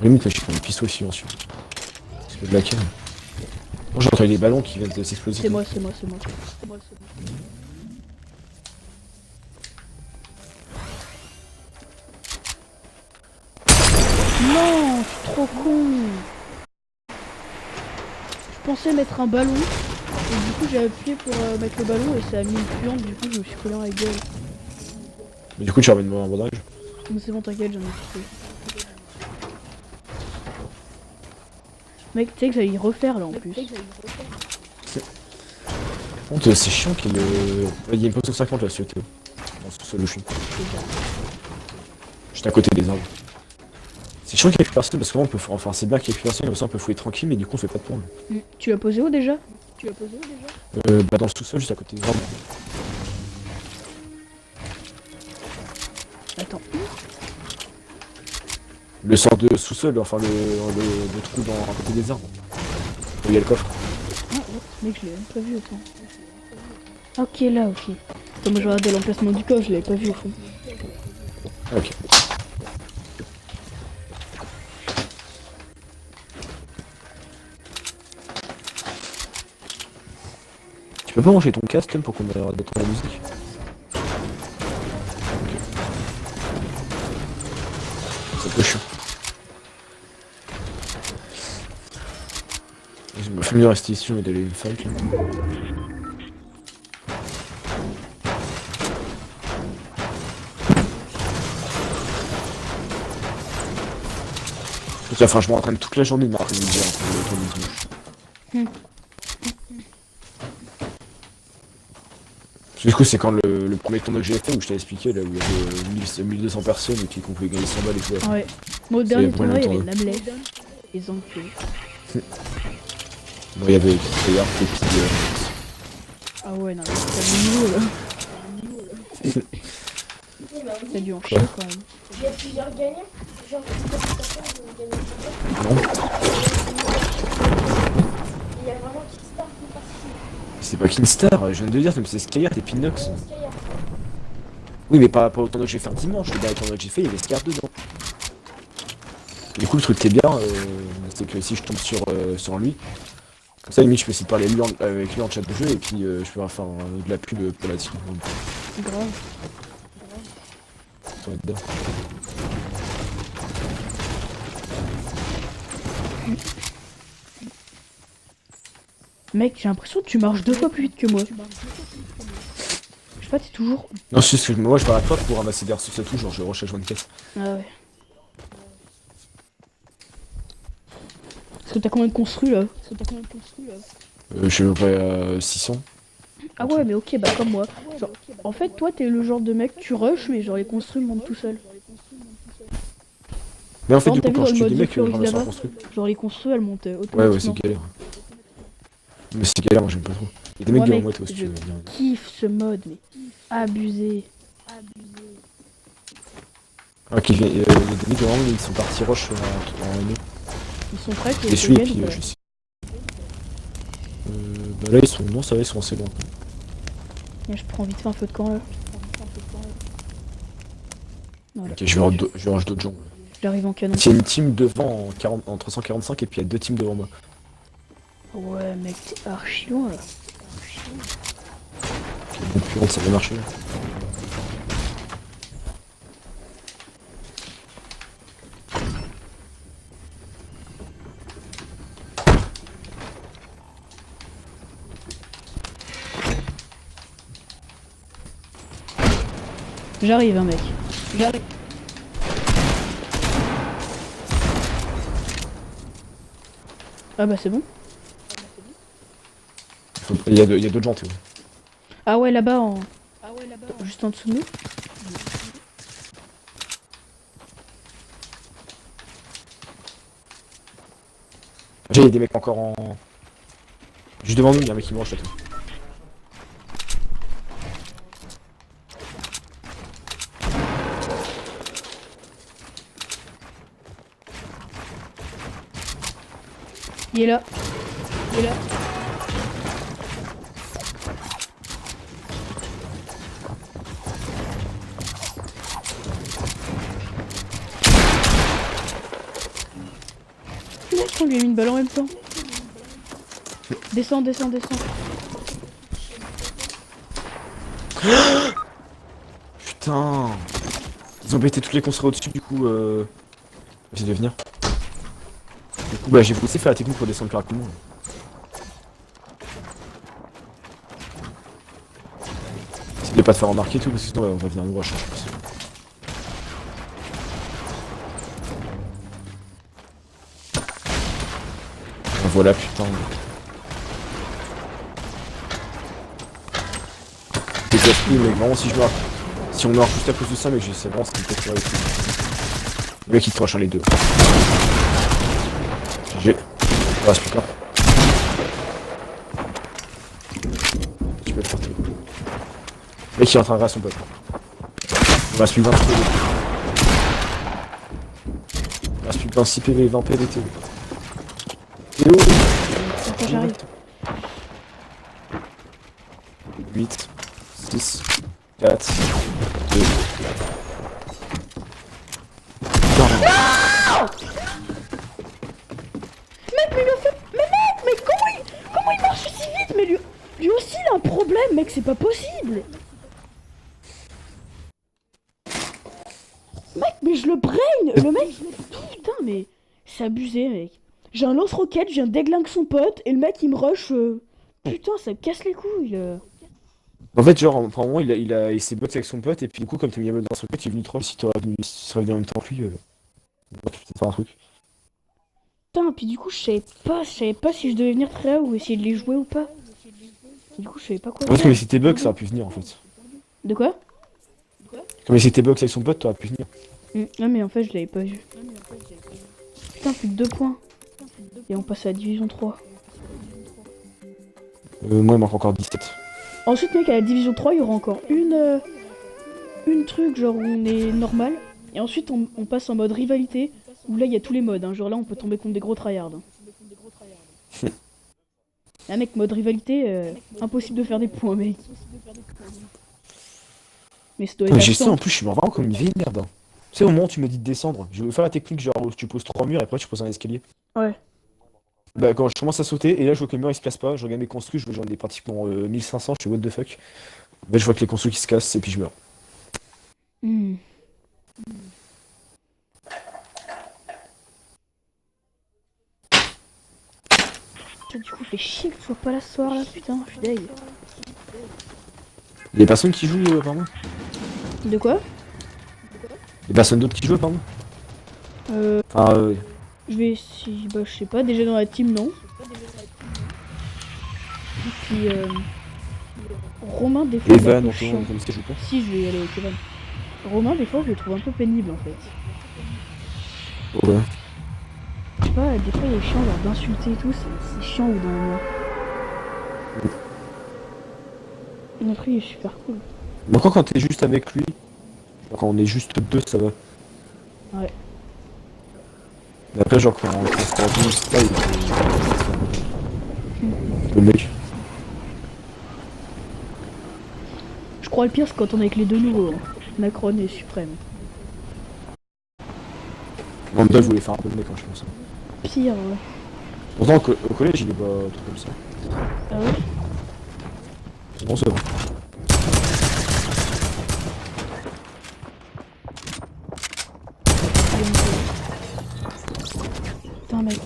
Limite, là, je prends une pistolet silencieux. Parce que de la canne. Moi, j'ai entendu des ballons qui viennent de s'exploser. C'est moi. Non, je suis trop con. Je pensais mettre un ballon. Et du coup, j'ai appuyé pour mettre le ballon et ça a mis une puante. Du coup, je me suis collé dans la gueule. Mais du coup, tu ramènes moi un bandage. Mais c'est bon, t'inquiète, j'en ai fait. Mec, tu sais que j'allais y refaire là en plus. Par contre, c'est chiant qu'il y ait il y a une potion 50 là, sur Théo. Dans ce sol où je suis. Juste à côté des arbres. C'est chiant qu'il y ait plus personne parce que on peut. Enfin, c'est bien qu'il y ait plus personne, comme ça on peut fouiller tranquille, mais du coup, on fait pas de tourne. Tu l'as posé où déjà? Bah, dans le sous-sol, juste à côté des arbres. Attends. Le sort de sous-sol, enfin le trou à côté des arbres. Où il y a le coffre. Ah, ouais, mec, je l'ai même pas vu, attends. Ok, là, ok. Attends, moi je regardais l'emplacement du coffre, je l'avais pas vu au fond. Ok. Tu peux pas brancher ton casque Tom, pour qu'on ait d'entendre la musique? Ok. C'est un peu chiant. Il m'a fait mieux rester ici, mais d'aller une fight. Enfin, je m'entraîne toute la journée de l'après-midi pour le tournoi. Du coup, c'est quand le premier tournoi que j'ai fait où je t'ai expliqué, là où il y avait 1200 personnes et qu'on pouvait gagner 100 balles et tout. Ouais. Moi, au dernier pour tournoi, il y avait longtemps, Namlet. Les enculés. Bon, il y avait Treyarch et puis. Ah ouais, non, c'est le niveau là. T'as dû en chier quand même. Il y a plusieurs gagnants. Genre, Non, il y a vraiment Kickstar qui participe. c'est pas Kingstar, je viens de dire, c'est Skyheart et Pinox. Skyheart. Oui, mais pas au tournoi que j'ai fait un dimanche, le dernier tournoi que j'ai fait, il y avait Skyheart dedans. Du coup, le truc qui est bien, c'est que si je tombe sur lui, comme ça, limite, je peux essayer de parler avec lui en chat de jeu et puis je peux faire de la pub pour la team. Grave. Ça va être bien. Mec, j'ai l'impression que tu marches 2 fois plus vite que moi. sais pas, t'es toujours. Non, c'est ce que moi je m'arrête pas pour ramasser des ressources et tout, genre je rush à 24. Ah ouais. Parce que t'as combien de construits là? Je suis à peu près 600. Ah ouais, mais ok, bah comme moi. Genre, en fait, toi, t'es le genre de mec, tu rush, mais genre les construits montent tout seul. Mais en fait, Par du contre, coup, t'as quand vu je dans tue le des mode mecs, je Fury ramasse là-bas un construit. Genre les construits, elles montent Ouais, ouais, automatiquement. c'est galère. Mais c'est galère, moi j'aime pas trop. Il y a des mecs Moi, devant mec, moi, toi, si tu je veux bien. kiffe ce mode, mais abusé. Ah, il y a des mecs devant moi, ils sont partis rush en année. Ils sont prêts, Je les suis et puis je suis. Bah là, ils sont. Non, ça va, ils sont assez loin. Je prends vite fait un feu de camp là. Voilà. Ok, je vais rush d'autres gens. J'arrive en canon. Il y a une team devant en 345 et puis il y a deux teams devant moi. Ouais, mec, t'es archi loin là. Donc, puis, ça va marcher. J'arrive, hein, mec. J'arrive. Ah bah c'est bon. Il y a d'autres gens, Théo. Ah ouais, là-bas, juste en dessous de nous. J'ai des mecs encore en. Juste devant nous, il y a un mec qui me rush là, tout. Il est là. Il est là. Mec, on lui a mis une balle en même temps. Descends, descends, descends. Putain. Ils ont pété toutes les construits au-dessus, du coup. J'ai de venir. Du coup, bah, j'ai voulu faire la technique pour descendre plus rapidement. Essayez de pas te faire remarquer et tout, parce que sinon, on va venir nous rush, je pense. Ah, voilà, putain. C'est casse-couille, mais vraiment, si je meurs. Si on meurt juste à cause de ça, mais c'est vraiment ce qui me fait tirer. Le mec, il te rush les deux. GG. Il reste plus qu'un. Tu peux le faire tout. Le mec, il est en train de rester son pote. Il reste plus que 20 PV. Il reste plus que 26 PV, 20 PV, Théo. Théo. Attends, j'arrive. 8, 6, 4, 2. Mec, mais il a fait. Mais mec, mais comment il marche si vite? Mais lui aussi, il a un problème, mec, c'est pas possible. Mec, mais je le brain. Le mec. Putain, mais c'est abusé, mec. J'ai un lance-roquette, je viens déglingue son pote, et le mec, il me rush. Putain, ça me casse les couilles. En fait, genre, par moment, il s'est boxé avec son pote, et puis du coup, comme t'as mis un mode dans son pote, il est venu trop. Si tu serais venu en même temps que lui, tu peux peut-être faire un truc. Putain, puis du coup, je savais pas si je devais venir très là ou essayer de les jouer ou pas. Du coup, je savais pas quoi En fait, faire. comme c'était bug, ça aurait pu venir en fait. De quoi? Comme c'était bug avec son pote, t'aurais pu venir. Ah, mais en fait, je l'avais pas vu. Putain, plus de 2 points. Et on passe à la division 3. Moi, il manque encore 17. Ensuite, mec, à la division 3, il y aura encore une truc, genre où on est normal. Et ensuite, on passe en mode rivalité, où là, il y a tous les modes. Hein. Genre là, on peut tomber contre des gros tryhards. Ah, mec, mode rivalité, impossible de faire des points, mec. Mais ça doit être J'ai ça absent. en plus, je suis vraiment comme une vieille merde. Tu sais, au moment où tu me dis de descendre, je vais faire la technique genre où tu poses 3 murs et après tu poses un escalier. Ouais. Bah, quand je commence à sauter, et là je vois que le mur il se casse pas, je regarde mes construits, je vois j'en ai pratiquement 1500, je fais what the fuck. Bah, je vois que les construits qui se cassent et puis je meurs. Hmm. Putain, du coup, fait chier que tu sois pas là ce soir là, putain, je suis deg. Les personnes qui jouent, pardon. De quoi? Les personnes d'autres qui jouent, pardon. Euh, Enfin, je vais si... Bah, je sais pas, déjà dans la team, non. Et puis, Romain, des fois, il est un Evan, peu Antoine, chiant. comme ça, je joue pas. Si, je vais y aller avec Evan. Romain, des fois, je le trouve un peu pénible, en fait. Ouais. Je sais pas, des fois, il est chiant, genre d'insulter et tout, c'est chiant au bout d'un moment. Mais après, il est super cool. Mais encore quand t'es juste avec lui, quand on est juste deux, ça va. Ouais. Mais après, genre, quand on se fait c'est pas, le mec. Je crois le pire, c'est quand on est avec les deux nouveaux. Hein. Macron et Suprême. En même temps, je voulais faire un peu le mec, hein, je pense. Pire, ouais. Pourtant, au collège, il est pas trop comme ça. Ah ouais? Bon, ça va. Putain, mec.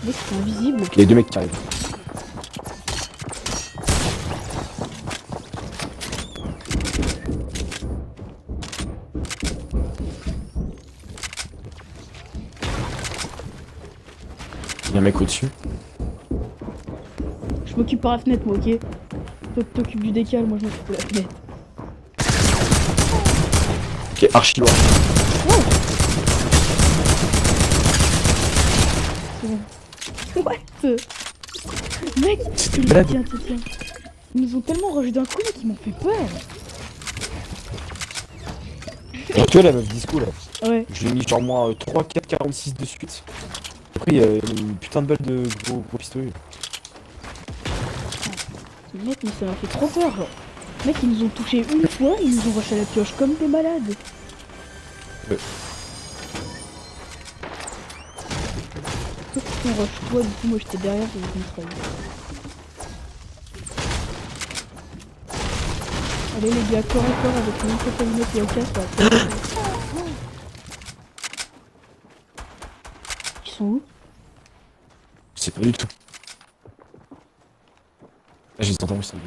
Mec, c'est invisible. Il y a deux mecs qui arrivent. Il y a un mec au-dessus. Je m'occupe par la fenêtre, moi, ok? Toi, t'occupes du décal, moi, je m'occupe de la fenêtre. Ok, archi loin. What? Mec, C'était une blague. tiens. Ils nous ont tellement rush d'un coup, mec, ils m'ont fait peur. Alors, tu vois la meuf disco là, Ouais. je lui ai mis genre moins 3, 4, 46 de suite. Après, il y a une putain de balle de gros pistolet. Mec, mais ça m'a fait trop peur, genre. Mec, ils nous ont touché une fois, ils nous ont rush à la pioche comme des malades. Ouais. On rush toi, du coup, moi j'étais derrière, je me mitraille. Allez les gars, corps à corps avec mon copain et AK, ça va. Ils sont où? Je sais pas du tout. Là, j'ai entendu ça.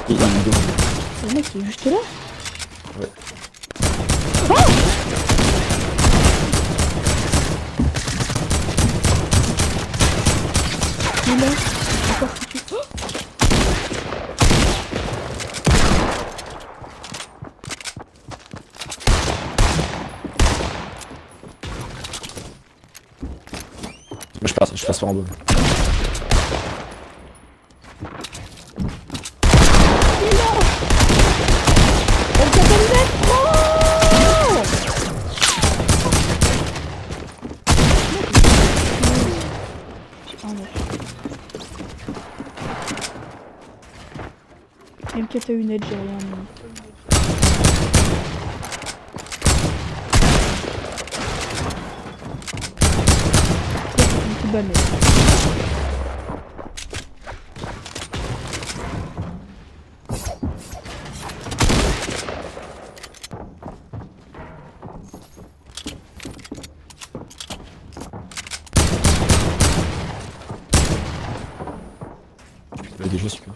Il est dedans. C'est le mec qui est juste là? Ouais. Il est là, encore foutu. Oh, Je passe par en bas. j'ai un neuf. Même que t'as une aide, j'ai rien. Une balle, mec. Bah, déjà, super.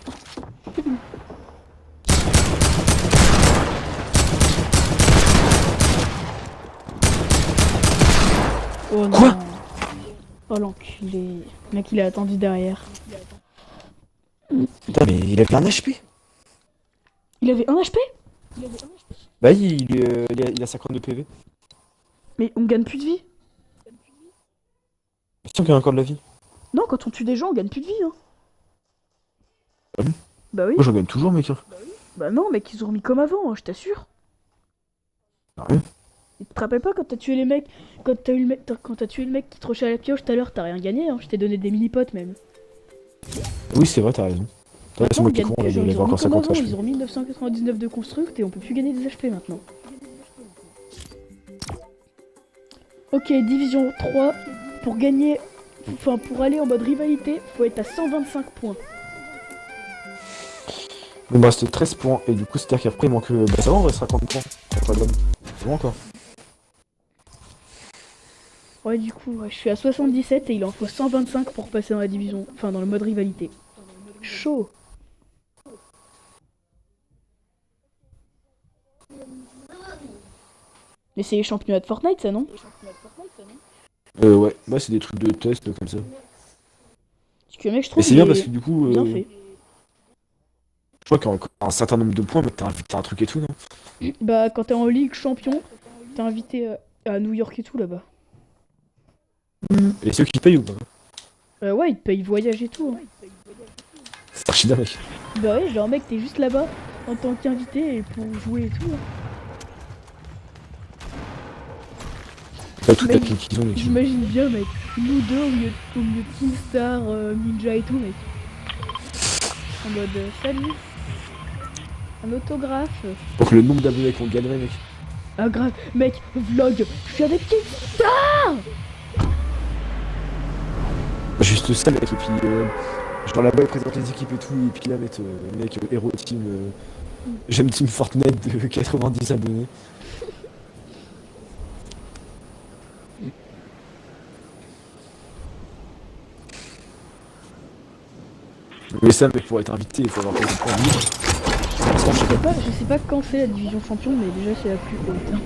Oh non. Quoi? Oh l'enculé. Le mec il a attendu derrière. Putain, mais il avait un HP. Il avait 1 HP? Bah, il a 52 PV. Mais on gagne plus de vie. Si on gagne encore de la vie. Non, quand on tue des gens, on gagne plus de vie. Hein. Ah bon? Bah oui. Moi, j'en gagne toujours, mec. Bah non, mec, ils ont remis comme avant, hein, je t'assure. Ouais. Et tu te rappelles pas quand t'as tué les mecs, quand t'as tué le mec qui te rushait à la pioche tout à l'heure, t'as rien gagné, hein. Je t'ai donné des mini-potes même. Oui, c'est vrai, t'as raison. Ouais, c'est Maintenant, moi on qui gagne con, plus, il genre, avait ils ont remis encore comme 50 avant, HP. ils ont remis 999 de construct et on peut plus gagner des HP maintenant. Ok, division 3, pour gagner, enfin pour aller en mode rivalité, faut être à 125 points. Il me reste 13 points, et du coup, c'est-à-dire qu'après, il manque. Bah, ça va, on reste 50 points. C'est pas grave. C'est bon encore. Ouais, du coup, ouais, je suis à 77 et il en faut 125 pour passer dans la division. Enfin, dans le mode rivalité. Chaud. Mais c'est les championnats de Fortnite, ça, non? Ouais, moi c'est des trucs de test comme ça. Parce que, mec, je trouve Mais c'est il bien est parce que du coup, bien fait. je crois qu'en un certain nombre de points, mec, t'as un truc et tout, non? Bah, quand t'es en Ligue Champion, t'es invité à New York et tout, là-bas. Et ceux qui payent ou pas? Ouais, ils te payent voyage et tout. Hein. C'est archi bien, mec. Bah ouais, genre, mec, t'es juste là-bas en tant qu'invité et pour jouer et tout. Hein. T'as toute la Mec, clique qu'ils ont, mec. J'imagine bien, mec, nous deux au milieu de Kingstar, Ninja et tout, mec. En mode, salut. Un autographe. Donc le nombre d'abonnés qu'on gagnerait, mec. Ah grave, mec, vlog, je suis avec Kingstar. Juste ça, mec, et puis genre là-bas ils présentent les équipes et tout, et puis là mettre mec Hero Team, j'aime Team Fortnite de 90 abonnés. Mais ça, mec, pour être invité, il faut avoir quelques points libres. Je sais pas quand c'est la division champion, mais déjà c'est la plus haute. Hein.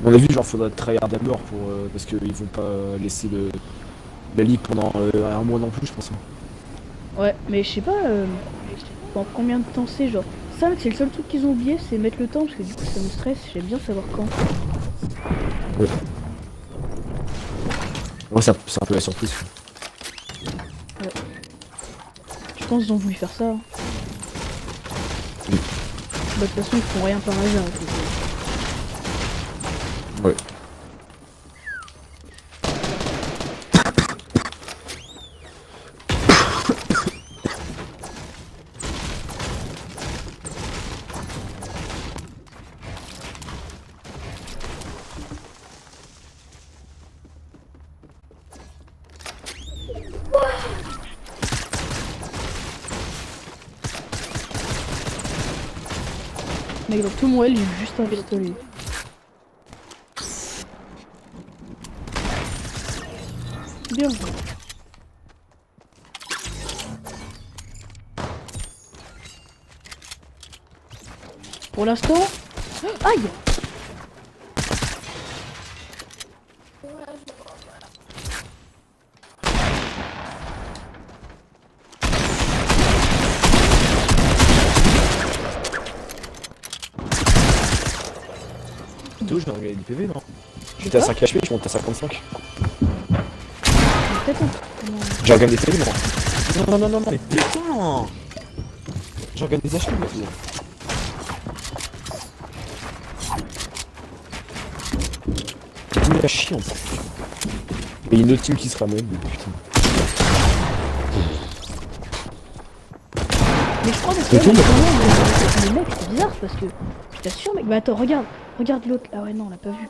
On a vu, genre, faudra tryhard à mort pour, parce qu'ils vont pas laisser la ligue pendant un mois non plus, je pense. Ouais, mais je sais pas dans combien de temps c'est, genre. Ça, c'est le seul truc qu'ils ont oublié, c'est mettre le temps, parce que du coup ça me stresse, j'aime bien savoir quand. Ouais. Ouais, c'est un peu la surprise. Je pense qu'ils ont voulu faire ça. Hein. Bah, de toute façon, ils font rien par hasard. Donc, Ouais. Mec, dans tout mon L, j'ai juste un pistolet. Bien joué. Pour l'instant... Aïe! J'ai regardé du PV, non? J'étais à 5 HP, je monte à 55. Peut-être un peu. J'ai regardé des PV, moi. Non, mais putain! J'ai regardé des HP, moi. C'est tout à chier, en plus. Et une autre team qui se ramène, mais putain. Mais je crois que C'est tout, mais mec, c'est bizarre parce que. Je t'assure, mec. Bah attends, regarde l'autre. Ah ouais, non, on l'a pas vu.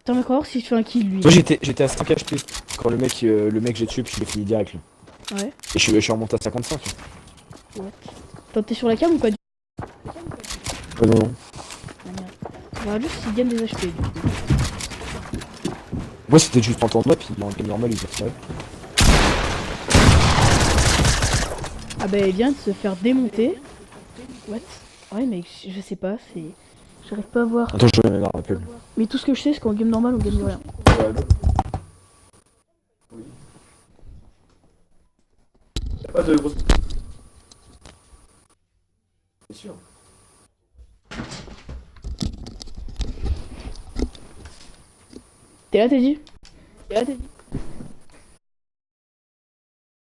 Attends, mec, on va voir si je fais un kill lui. Moi j'étais à 5 HP quand le mec j'ai tué, puis je l'ai fini direct là. Ouais. Et je suis remonté à 55. Attends, t'es sur la cam ou pas du Non. Ah, merde. On va juste s'il gagne des HP du coup. Moi c'était juste en tournoi, puis en game normal il va tirer. Ah bah il vient de se faire démonter. What? Ouais, mec, je sais pas, c'est. J'arrive pas à voir. Attends, je vais me rappelle. Mais tout ce que je sais, c'est qu'en game normal, on gagne rien. Y'a pas de grosse. C'est sûr. T'es là, Teddy?